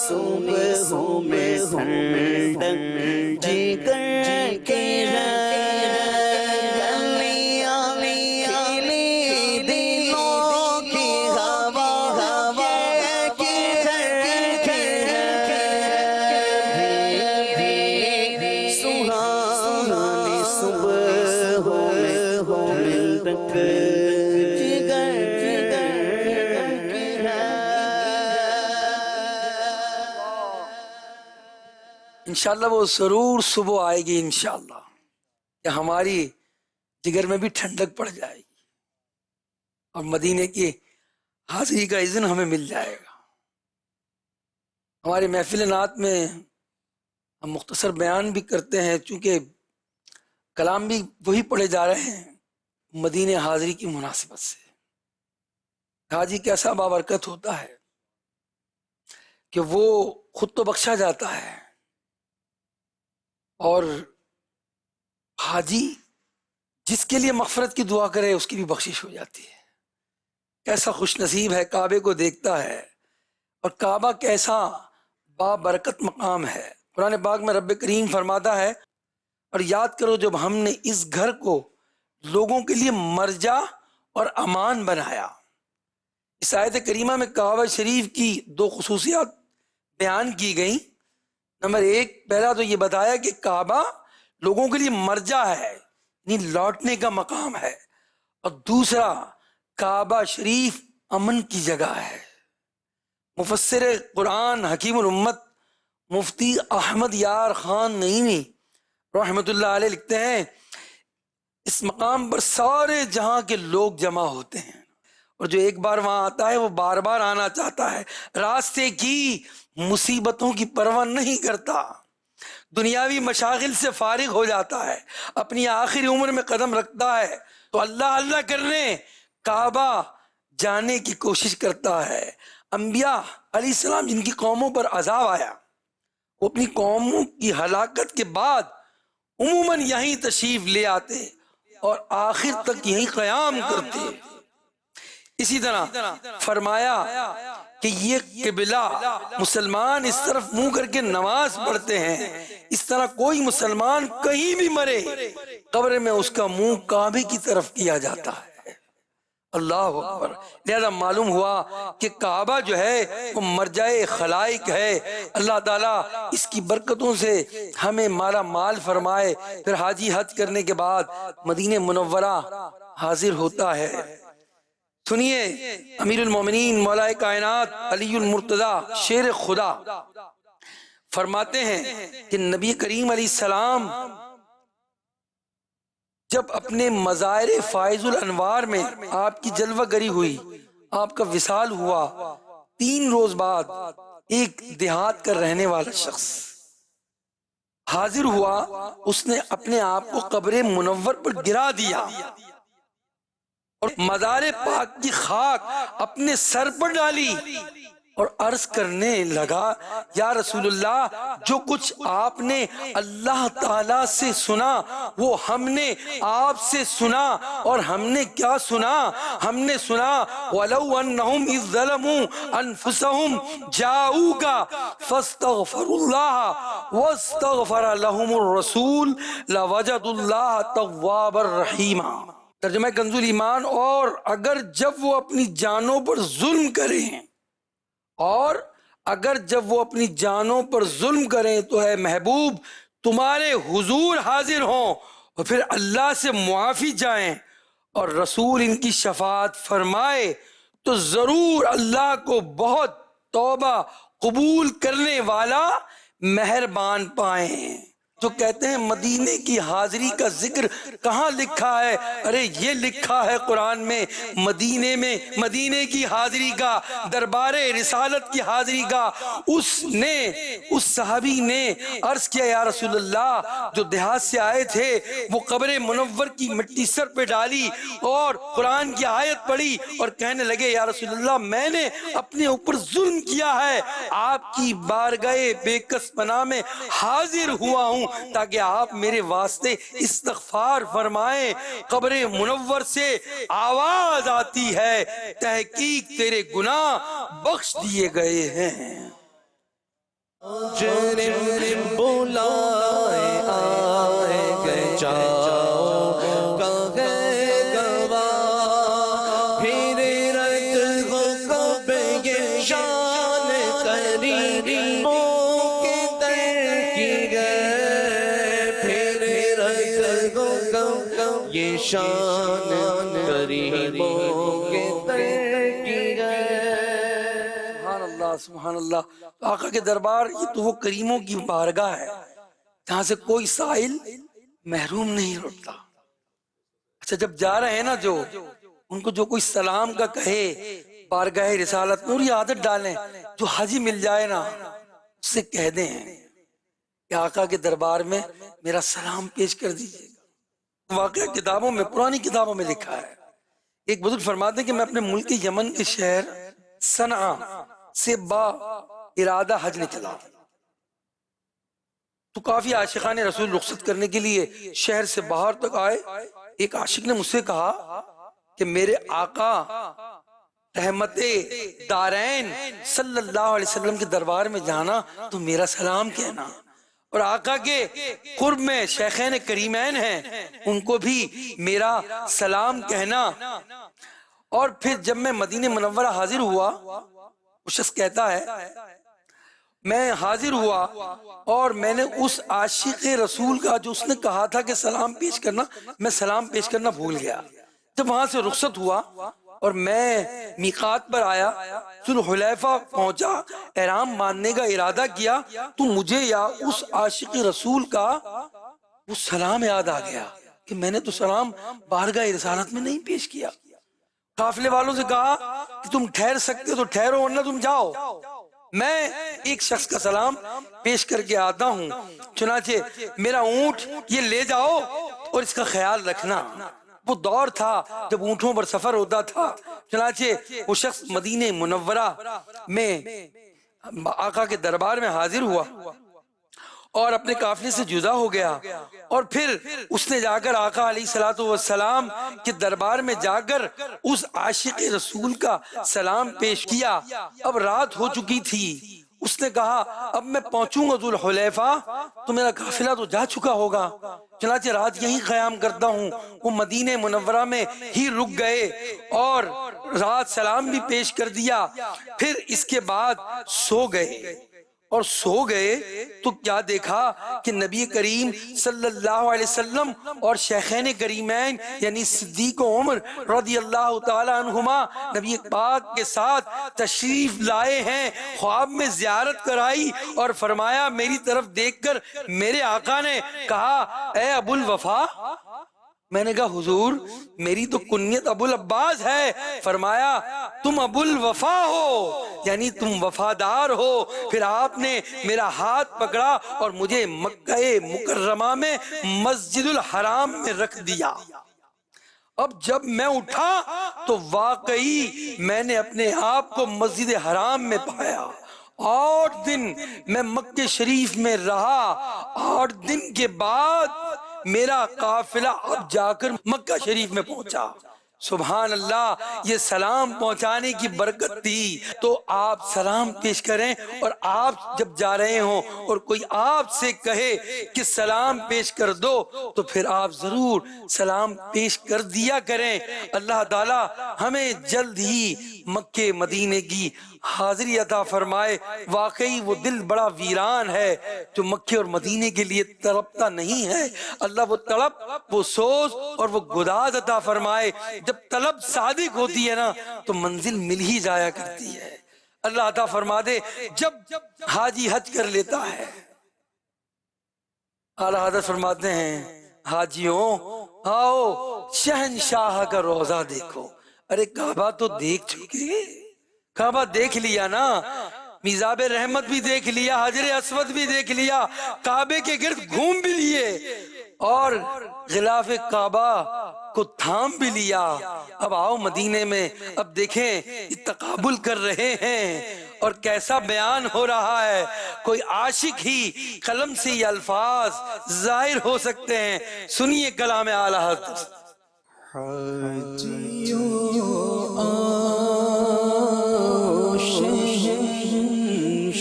صبح میں ٹھنڈک جگر کے گلیاں کھلی دلوں کی ہوا سہانی صبح میں ٹھنڈک انشاءاللہ وہ ضرور صبح آئے گی انشاءاللہ کہ ہماری جگر میں بھی ٹھنڈک پڑ جائے گی اور مدینے کی حاضری کا اذن ہمیں مل جائے گا. ہماری محفل نعت میں ہم مختصر بیان بھی کرتے ہیں چونکہ کلام بھی وہی پڑھے جا رہے ہیں مدینے حاضری کی مناسبت سے. حاجی کیسا بابرکت ہوتا ہے کہ وہ خود تو بخشا جاتا ہے اور حاجی جس کے لیے مغفرت کی دعا کرے اس کی بھی بخشش ہو جاتی ہے. کیسا خوش نصیب ہے کعبے کو دیکھتا ہے اور کعبہ کیسا بابرکت مقام ہے. قرآن پاک میں رب کریم فرماتا ہے اور یاد کرو جب ہم نے اس گھر کو لوگوں کے لیے مرجع اور امان بنایا. اس آیت کریمہ میں کعبہ شریف کی دو خصوصیات بیان کی گئیں. نمبر ایک، پہلا تو یہ بتایا کہ کعبہ لوگوں کے لیے مرجع ہے یعنی لوٹنے کا مقام ہے، اور دوسرا کعبہ شریف امن کی جگہ ہے. مفسر قرآن حکیم الامت مفتی احمد یار خان نعیمی رحمۃ اللہ علیہ لکھتے ہیں اس مقام پر سارے جہاں کے لوگ جمع ہوتے ہیں اور جو ایک بار وہاں آتا ہے وہ بار بار آنا چاہتا ہے. راستے کی مصیبتوں کی پرواہ نہیں کرتا، دنیاوی مشاغل سے فارغ ہو جاتا ہے، اپنی آخری عمر میں قدم رکھتا ہے تو اللہ اللہ کرنے کعبہ جانے کی کوشش کرتا ہے. انبیاء علیہ السلام جن کی قوموں پر عذاب آیا وہ اپنی قوموں کی ہلاکت کے بعد عموماً یہیں تشریف لے آتے اور آخر تک یہیں قیام کرتے. اسی طرح فرمایا کہ یہ قبلہ مسلمان اس طرف منہ کر کے نماز پڑھتے ہیں، اس طرح کوئی مسلمان کہیں بھی مرے قبر میں اس کا منہ کعبے کی طرف کیا جاتا ہے. اللہ اکبر. لہذا معلوم ہوا کہ کعبہ جو ہے وہ مرجع خلائق ہے. اللہ تعالیٰ اس کی برکتوں سے ہمیں مالا مال فرمائے. پھر حاجی حج کرنے کے بعد مدینہ منورہ حاضر ہوتا ہے. سنیے امیر المومنین مولا کائنات علی المرتضی شیر خدا فرماتے ہیں کہ نبی کریم علیہ السلام جب اپنے مظاہر فائز الانوار میں آپ کی جلوہ گری ہوئی، آپ کا وصال ہوا، 3 روز بعد ایک دیہات کا رہنے والا شخص حاضر ہوا. اس نے اپنے آپ کو قبر منور پر گرا دیا اور مزار پاک کی خاک اپنے سر پر ڈالی اور عرض کرنے لگا یا رسول اللہ جو کچھ آپ نے اللہ تعالیٰ سے سنا وہ ہم نے آپ سے سنا. اور ہم نے کیا سنا؟ ہم نے سنا وَلَوْ أَنَّهُمْ إِذْ ظَلَمُوا أَنفُسَهُمْ جَاءُوكَ فَاسْتَغْفَرُوا اللَّهَ وَاسْتَغْفَرَ لَهُمُ الرَّسُولُ لَوَجَدُوا اللَّهَ تَوَّابًا رَحِيمًا. ترجمہ کنز ایمان. اور اگر جب وہ اپنی جانوں پر ظلم کریں اور اگر جب وہ اپنی جانوں پر ظلم کریں تو اے محبوب تمہارے حضور حاضر ہوں اور پھر اللہ سے معافی جائیں اور رسول ان کی شفاعت فرمائے تو ضرور اللہ کو بہت توبہ قبول کرنے والا مہربان پائیں. جو کہتے ہیں مدینے کی حاضری کا ذکر کہاں لکھا ہے؟ ارے یہ لکھا ہے قرآن میں مدینے کی حاضری کا، دربار رسالت کی حاضری کا. اس صحابی نے عرض کیا یا رسول اللہ جو دیہات سے آئے تھے وہ قبر منور کی مٹی سر پہ ڈالی اور قرآن کی آیت پڑھی اور کہنے لگے یا رسول اللہ میں نے اپنے اوپر ظلم کیا ہے، آپ کی بارگاہ بے کس پناہ میں حاضر ہوا ہوں تاکہ آپ میرے واسطے استغفار فرمائیں. قبر منور سے آواز آتی ہے تحقیق تیرے گناہ بخش دیے گئے ہیں. مجرم بلائے آئے گے جاؤ کہے گواہ پھر رد ہو کب یہ شان قریبوں کے در کی گئے پھر رد ہو کب یہ شان قریبوں کے در کی گئے۔ سبحان اللہ سبحان اللہ۔ آقا کے دربار یہ تو وہ کریموں کی بارگاہ ہے جہاں سے کوئی سائل محروم نہیں لوٹتا۔ اچھا جب جا رہے ہیں نا جو ان کو جو کوئی سلام کا کہے بارگاہ رسالت میں، اور یہ عادت ڈالیں جو حاجی مل جائے نا اس سے کہہ دیں کہ آقا کے دربار میں میرا سلام پیش کر دیجیے گا۔ واقعہ کتابوں میں پرانی کتابوں میں لکھا ہے، ایک بزرگ فرماتے ہیں کہ میں اپنے ملک یمن کے شہر صنعا سے با ارادہ حج نکلا تو کافی عاشقان رسول رخصت کرنے کے لیے شہر سے باہر تک آئے۔ ایک عاشق نے مجھ سے کہا کہ میرے آقا رحمت دارین صلی اللہ علیہ وسلم کے دربار میں جانا تو میرا سلام کہنا، اور آقا کے قرب میں شیخین کریمین ہیں ان کو بھی میرا سلام کہنا۔ اور پھر جب میں مدینہ منورہ حاضر ہوا، وہ شخص کہتا ہے میں حاضر ہوا اور میں نے اس عاشق رسول کا جو اس نے کہا تھا کہ سلام پیش کرنا، میں سلام پیش کرنا بھول گیا۔ جب وہاں سے رخصت ہوا اور میں میقات پر آیا، ذوالحلیفہ پہنچا، احرام باندھنے کا ارادہ کیا تو مجھے یا اس عاشق رسول کا وہ سلام یاد آ گیا کہ میں نے تو سلام بارگاہ رسالت میں نہیں پیش کیا۔ قافلے والوں سے کہا کہ تم ٹھہر سکتے تو ٹھہرو ورنہ تم جاؤ، میں ایک شخص کا سلام پیش کر کے آتا ہوں، چنانچہ میرا اونٹ یہ لے جاؤ اور اس کا خیال رکھنا۔ وہ دور تھا جب اونٹوں پر سفر ہوتا تھا، چنانچہ وہ شخص مدینہ منورہ میں آقا کے دربار میں حاضر ہوا اور اپنے قافلے سے جدا ہو گیا، اور پھر اس نے جا کر آقا علیہ الصلوۃ والسلام کے دربار میں جا کر اس عاشق رسول کا سلام پیش کیا۔ اب رات ہو چکی تھی، اس نے کہا اب میں پہنچوں گا ذوالحلیفہ تو میرا قافلہ تو جا چکا ہوگا، چنانچہ رات یہیں قیام کرتا ہوں۔ وہ مدینہ منورہ میں ہی رک گئے اور رات سلام بھی پیش کر دیا، پھر اس کے بعد سو گئے، اور سو گئے تو کیا دیکھا کہ نبی کریم صلی اللہ علیہ وسلم اور شیخین کریمین یعنی صدیق و عمر رضی اللہ تعالی عنہما نبی پاک کے ساتھ تشریف لائے ہیں۔ خواب میں زیارت کرائی اور فرمایا، میری طرف دیکھ کر میرے آقا نے کہا اے ابو الوفا۔ میں نے کہا حضور میری تو کنیت ابو العباس ہے۔ فرمایا تم ابو الوفا ہو، یعنی تم وفادار ہو۔ پھر آپ نے میرا ہاتھ پکڑا اور مجھے مکہ مکرمہ میں مسجد الحرام میں رکھ دیا۔ اب جب میں اٹھا تو واقعی میں نے اپنے آپ کو مسجد حرام میں پایا۔ 8 دن میں مکہ شریف میں رہا۔ 8 دن کے بعد میرا قافلہ اب جا کر مکہ شریف میں پہنچا۔ سبحان اللہ، یہ سلام پہنچانے کی برکت تھی۔ تو آپ سلام پیش کریں، اور آپ جب جا رہے ہوں اور کوئی آپ سے کہے کہ سلام پیش کر دو تو پھر آپ ضرور سلام پیش کر دیا کریں۔ اللہ تعالی ہمیں جلد ہی مکہ مدینے کی حاضری عطا فرمائے۔ واقعی وہ دل بڑا ویران ہے جو مکہ اور مدینے کے لیے تڑپتا نہیں ہے۔ اللہ وہ تڑپ، وہ سوز اور وہ گداز عطا فرمائے۔ جب طلب صادق ہوتی ہے نا تو منزل مل ہی جایا کرتی ہے۔ اللہ عطا فرما دے جب حاجی حج کر لیتا ہے، اعلیٰ حضرت فرماتے ہیں حاجیوں آؤ شہنشاہ کا روزہ دیکھو۔ ارے کعبہ تو دیکھ چکے، کعبہ دیکھ لیا نا، میزاب رحمت بھی دیکھ لیا، حجر اسود بھی دیکھ لیا، کعبے کے گرد گھوم بھی لیے اور غلاف کعبہ کو تھام بھی لیا۔ اب آؤ مدینے میں، اب دیکھیں یہ تقابل کر رہے ہیں اور کیسا بیان ہو رہا ہے۔ کوئی عاشق ہی قلم سے یہ الفاظ ظاہر ہو سکتے ہیں۔ سنیے کلام اعلیٰ حضرت۔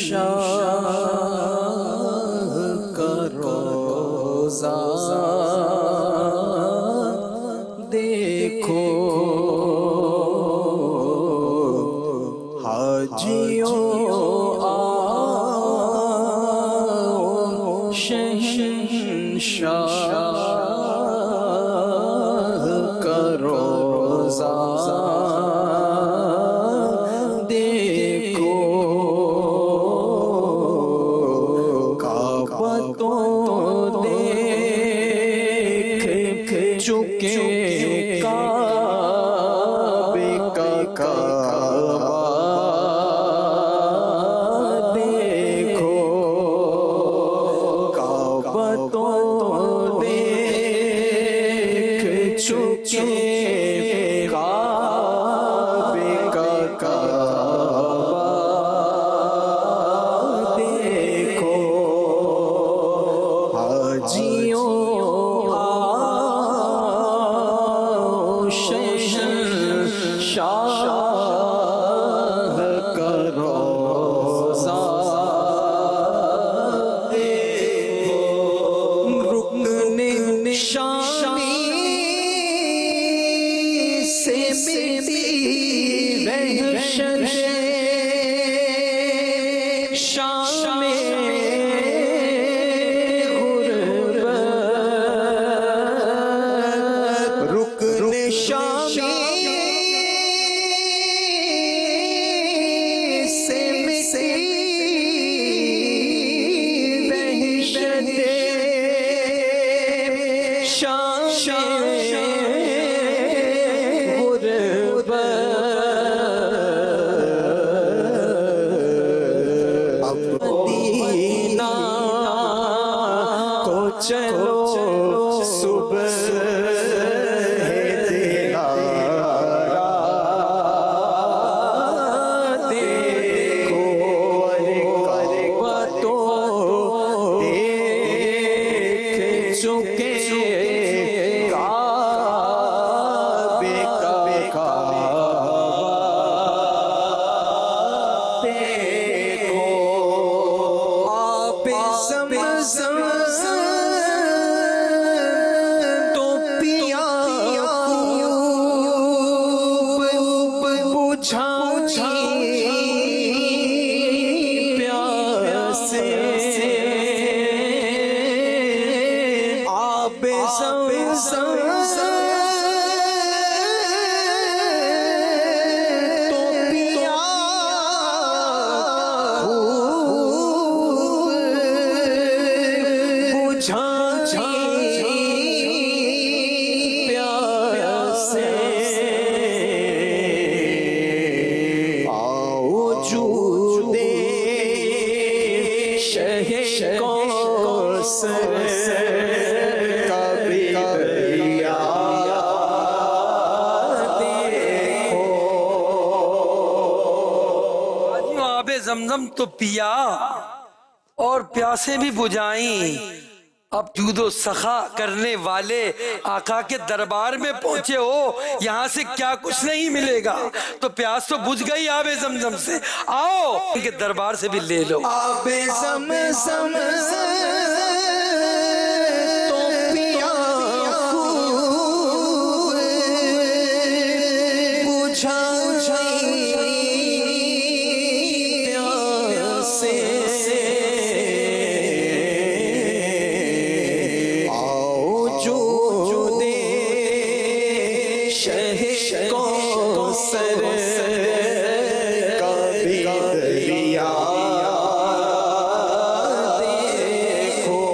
شہنشاہ روزہ دیکھو حاجیوں آؤ شہنشاہ کا روزہ دیکھو کعبہ تو دیکھ چکے کعبے کا کعبہ دیکھو کعبہ تو دیکھ چکے کعبے کا کعبہ دیکھو حاجیوں آؤ شہنشاہ کا روزہ دیکھو رکن شامی سے ملی وحشت شام غربت رکن شامی سے ملی وحشت شام مدینہ کو چلو صبح دلارا دیکھو کعبہ تو دیکھ چکے کعبے کا کعبہ دیکھو آب زمزم تو پیا خوب بجھائی پیاس آب زمزم تو پیا پیاس آؤ جود شہ کوثر کا بھی دریا دیکھو آب زمزم تو پیا اور پیاسیں بھی بجھائیں اب جود و سخا کرنے والے آقا کے دربار میں پہنچے ہو یہاں سے کیا کچھ نہیں ملے گا تو پیاس تو بجھ گئی آب زمزم سے آؤ ان کے دربار سے بھی لے لو آب زمزم تو پیا خوب بجھائی پیاس آؤ جود شہ کوثر کا بھی دریا دیکھو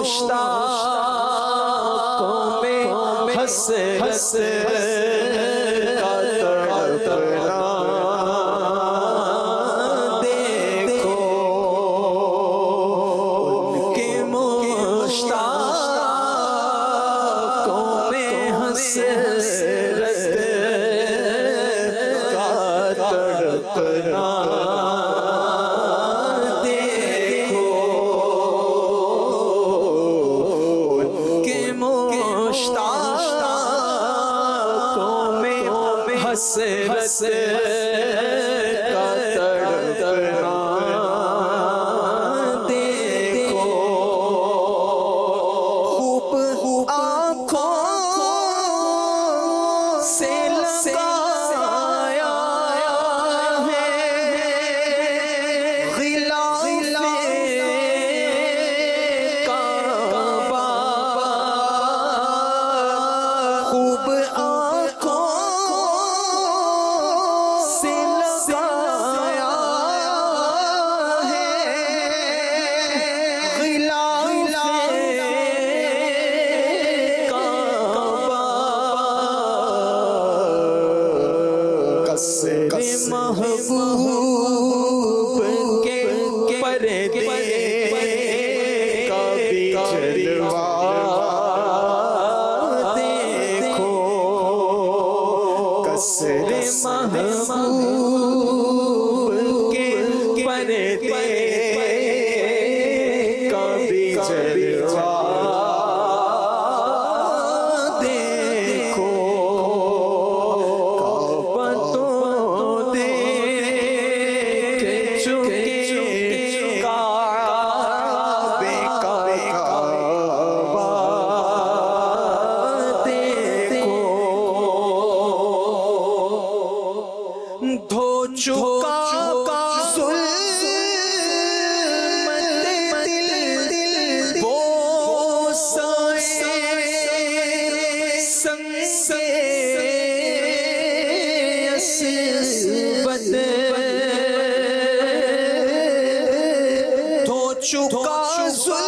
مشتاقوں میں حسرت کا تڑپنا دیکھو ان کے مشتاقوں میں حسرت کا تڑپنا حسرت کا تڑپنا دیکھو خوب آنکھوں سے لگایا ہے غلاف کعبہ خوب آنکھوں محبوب کے پردے کا بھی جلوہ دیکھو قصر محبوب کے پردے کا بھی جلوہ دھو چکا ظلمت دل بوسائے سنگ عصبت دھو چکا ظلمت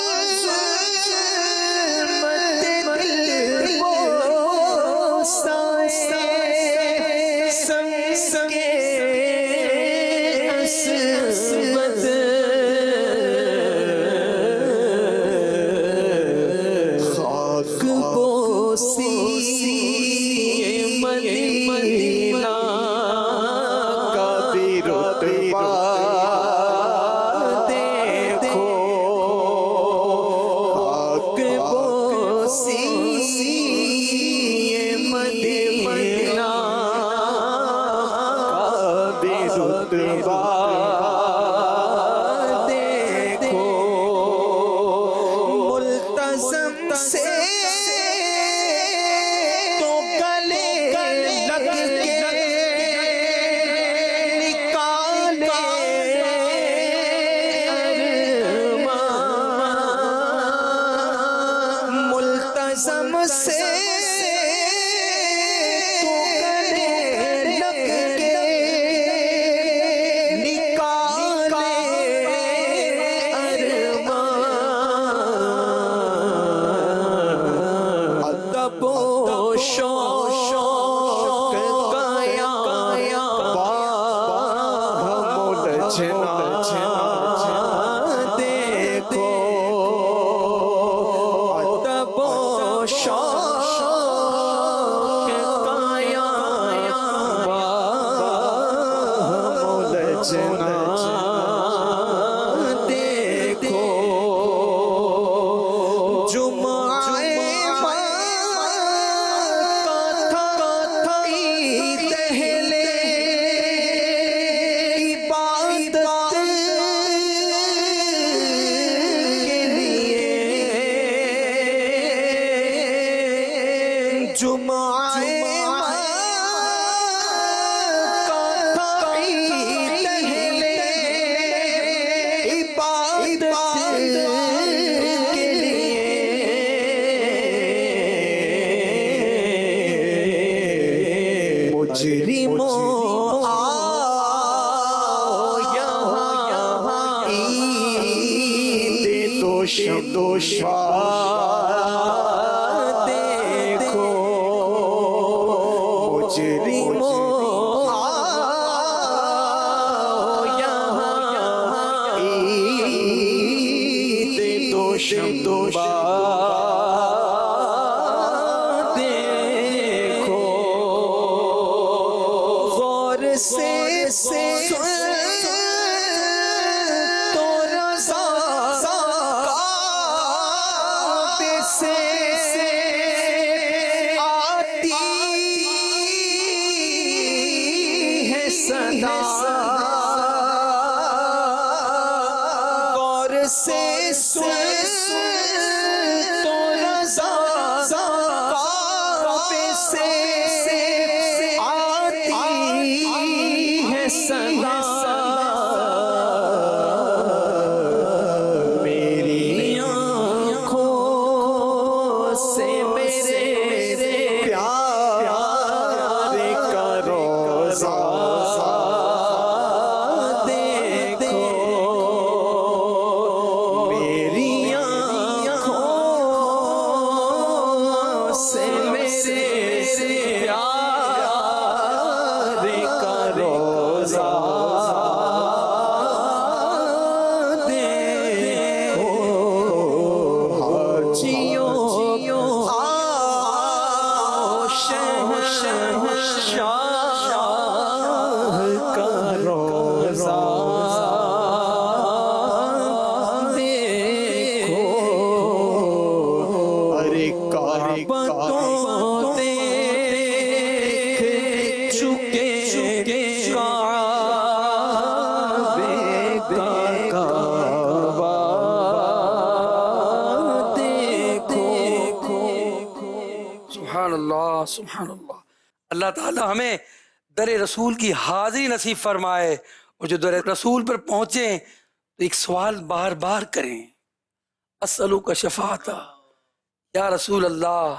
دل بوسائے سنگ عصبت خاک بوسی مدینہ کا بھی رتبہ دیکھو خاک بوسی مدینہ رتبہ دیکھو ملتزم سے تو گلے لگ کے نکالے ارمان ملتزم سے دیکھو ادب و شوق قایا ملجنا دیکھو جمعہ مجرموں آؤ یہاں عید تو دشوار دیکھو مجرموں آؤ یہاں عید دوشنبہ دیکھو غور سے تو رضا کعبے سے آتی ہے صدا غور سے تو رضا کعبے سے آتی ہے صدا میری آنکھوں سے میرے پیار کا روزہ دیکھو میری آنکھوں سے میرے پیار کا روزہ دیکھو حاجیوں آؤ شہنشاہ کا روزہ دیکھو ارے کعبہ تو دیکھ چکے کعبے کا کعبہ دیکھو سبحان اللہ سبحان اللہ. اللہ تعالی ہمیں در رسول کی حاضری نصیب فرمائے، اور جو در رسول پر پہنچیں تو ایک سوال بار بار کریں، اسألوک شفاعت یا رسول اللہ،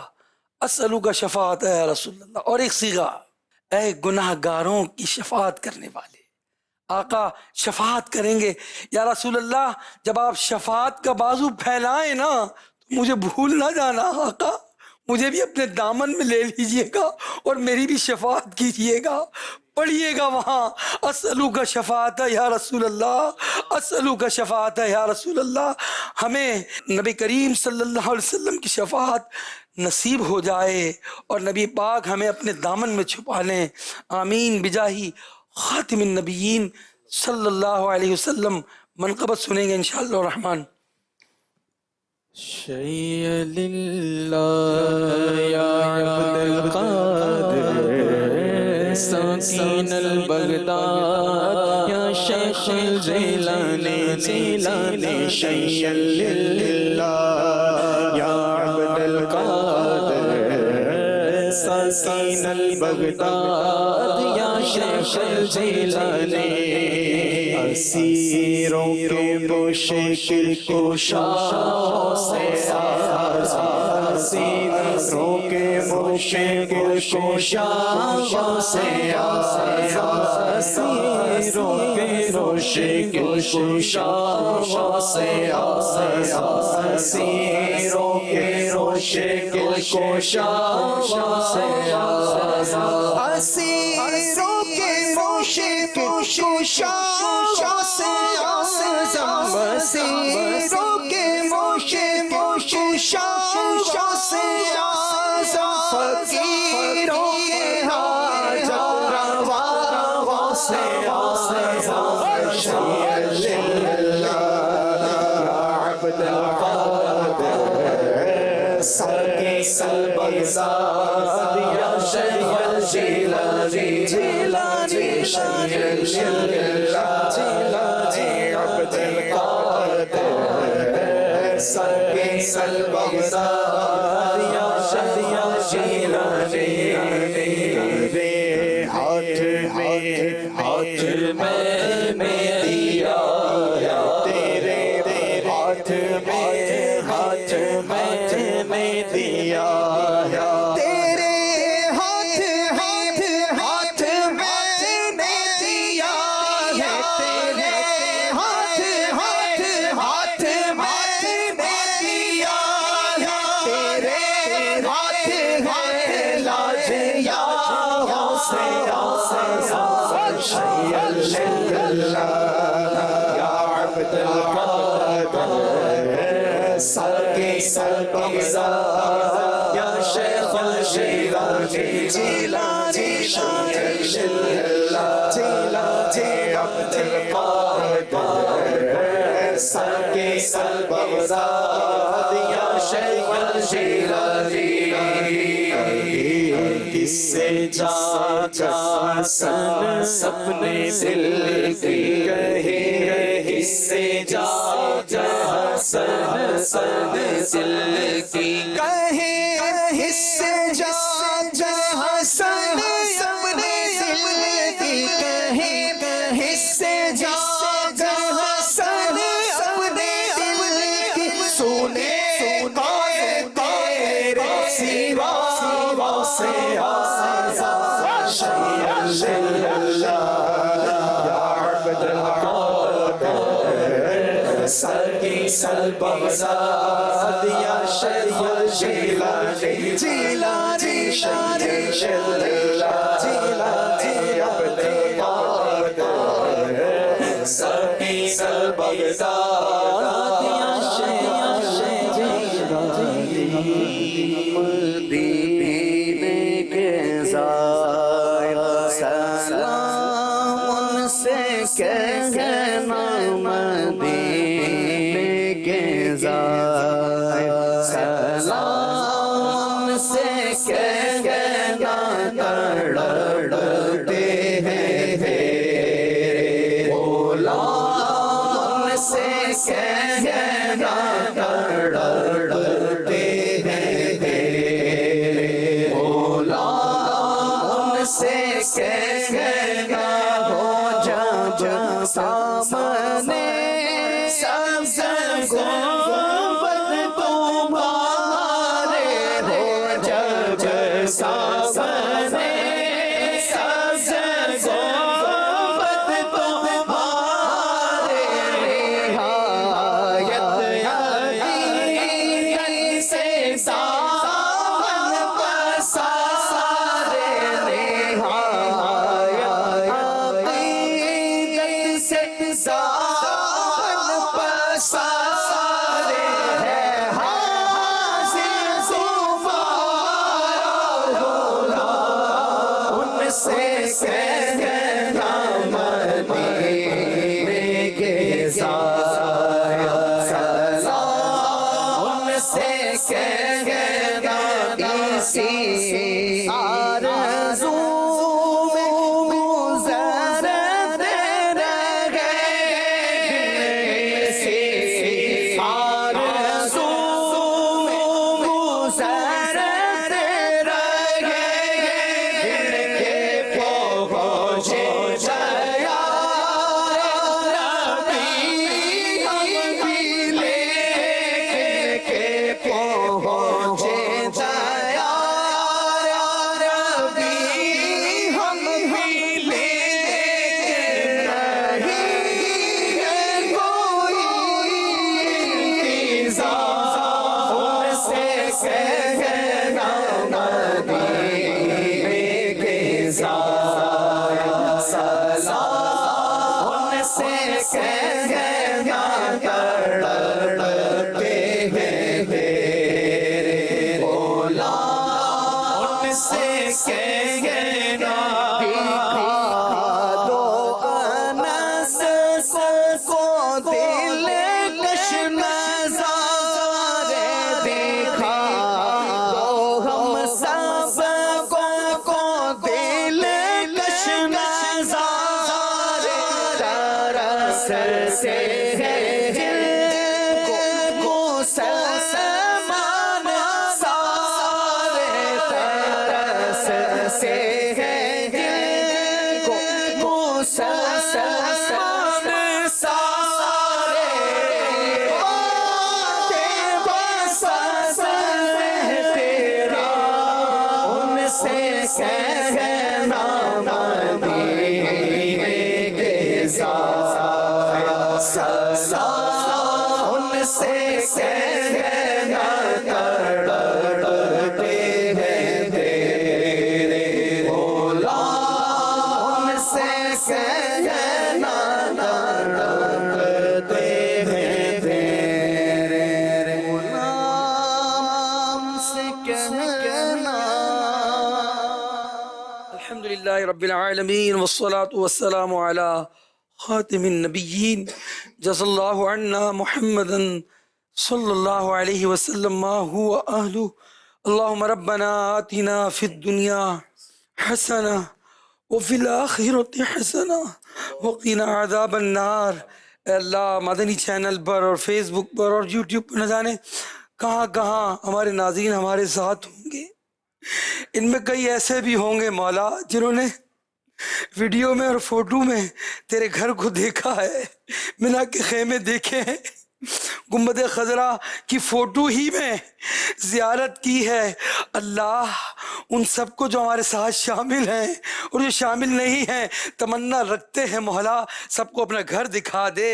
اسألوک شفاعت یا رسول اللہ. اور ایک صیغہ، اے گناہ گاروں کی شفاعت کرنے والے. آقا شفاعت کریں گے یا رسول اللہ. جب آپ شفاعت کا بازو پھیلائیں نا تو مجھے بھول نہ جانا آقا، مجھے بھی اپنے دامن میں لے لیجئے گا اور میری بھی شفاعت کیجئے گا. پڑھیے گا وہاں، اسألوک شفاعت یا رسول اللہ، اسألوک شفاعت یا رسول اللہ. ہمیں نبی کریم صلی اللہ علیہ وسلم کی شفاعت نصیب ہو جائے اور نبی پاک ہمیں اپنے دامن میں چھپا لیں. آمین بجاہی خاتم النبیین صلی اللہ علیہ وسلم. منقبت سنیں گے انشاءاللہ الرحمن. شیء للہ یا عبد القادر ساکین البغداد یا شیخ الجیلانی شیء للہ یا عبد القادر ساکین البغداد یا شیخ الجیلانی اسیروں کے مشکل کشاؤں سے اسیروں کے مشکل کشاؤں سے اسیروں کے مشکل کشاؤں سے اسیروں کے مشکل کشاؤں سے اسیروں کے مشکل کشاؤں سے اسیروں کے مشکل کشاؤں سے فقیروں کے حاجت رواؤں سے عبد القادر ساکن البغداد یا شیخ الجیلانی شیخ الجیلانی عبد القادر ساکن البغداد یا شیخ الجیلانی. ہاتھ میں دیا تیرے ہاتھ میں دیا تیرے ہاتھ میں دیا ہے تیرے ہاتھ میں بغداد یا شیخ الشیرازی جیلانی جیلانی عبد القادر ساکن بغداد یا شیخ الشیرازی کس سے جاتا حسن سپنے دل کی کہے کس سے جاتا حسن سپنے دل کی کہے کس سے جاتا حسن سپنے دل کی کہے کس سے جاتا حسن اپنے دل کی سنے تیرے سوا سے آزاد شیخ یا عبد القادر ساکن بغداد یا شیخ الجیلانی جیلانی جیلانی عبد القادر ساکن بغداد یا شیخ مدینے کے زائر سلام ان سے کہنا مدینے کے زائر سلام ان سے کہنا تڑپتے ہیں غلام ان سے کہنا تڑپتے ہیں سے کہنا ہو جب سامنے سبز گنبد تمہارے ہو جب سامنے سبز گنبد تمہارے نہایت یقین سے سامن پسارے آرزو میں گزرتے رہے آرزو میں گزرتے رہے پہنچے جیا ربی ہم بھی لے کے پہنچے جیا سب کہنا الحمدللہ رب العالمین والصلاة والسلام علی خاتم النبیین جزا اللہ عنا محمدا صلی اللہ علیہ وسلم ما هو اہلہ اللہم ربنا آتنا فی الدنیا حسنہ وفی الآخرۃ حسنہ وقنا عذاب النار۔ اے اللہ مدنی چینل پر اور فیس بک پر اور یوٹیوب پر نہ جانے کہاں کہاں ہمارے ناظرین ہمارے ساتھ ہوں گے، ان میں کئی ایسے بھی ہوں گے مولا جنہوں نے ویڈیو میں اور فوٹو میں تیرے گھر کو دیکھا ہے، منا کے خیمے دیکھے ہیں، گنبد خضرا کی فوٹو ہی میں زیارت کی ہے۔ اللہ ان سب کو جو ہمارے ساتھ شامل ہیں اور جو شامل نہیں ہیں تمنا رکھتے ہیں مولا سب کو اپنا گھر دکھا دے،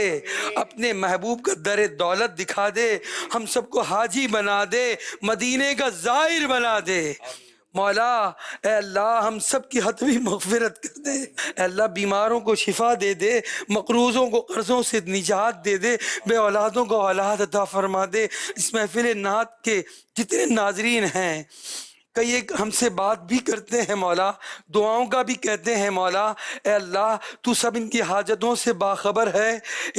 اپنے محبوب کا در دولت دکھا دے، ہم سب کو حاجی بنا دے، مدینے کا زائر بنا دے مولا۔ اے اللہ ہم سب کی حتمی مغفرت کر دے، اے اللہ بیماروں کو شفا دے دے، مقروضوں کو قرضوں سے نجات دے دے، بے اولادوں کو اولاد عطا فرما دے۔ اس محفل نعت کے جتنے ناظرین ہیں کئی ایک ہم سے بات بھی کرتے ہیں مولا، دعاؤں کا بھی کہتے ہیں مولا، اے اللہ تو سب ان کی حاجتوں سے باخبر ہے۔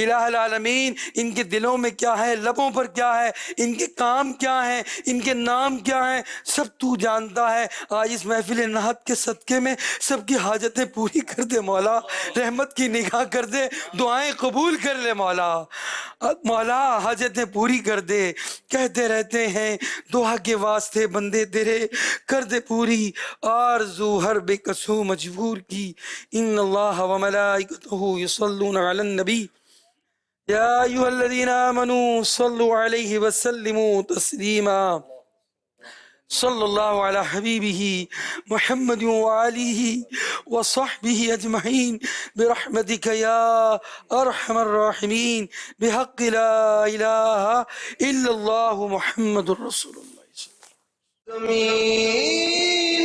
الہ العالمین ان کے دلوں میں کیا ہے، لبوں پر کیا ہے، ان کے کام کیا ہیں، ان کے نام کیا ہیں، سب تو جانتا ہے۔ آج اس محفل نعت کے صدقے میں سب کی حاجتیں پوری کر دے مولا، رحمت کی نگاہ کر دے، دعائیں قبول کر لے مولا۔ مولا حاجتیں پوری کر دے، کہتے رہتے ہیں دعا کے واسطے بندے تیرے، کر دے پوری آرزو ہر بے کسو مجبور کی۔ ان اللہ و ملائکتہ یصلون علی النبی یا ایھا الذین آمنوا صلوا علیہ وسلموا تسلیما۔ صلی اللہ علی حبیبہ محمد وآلہ وصحبہ اجمعین برحمتک یا ارحم الراحمین بحق لا الہ الا اللہ محمد الرسول اللہ۔ زمینوں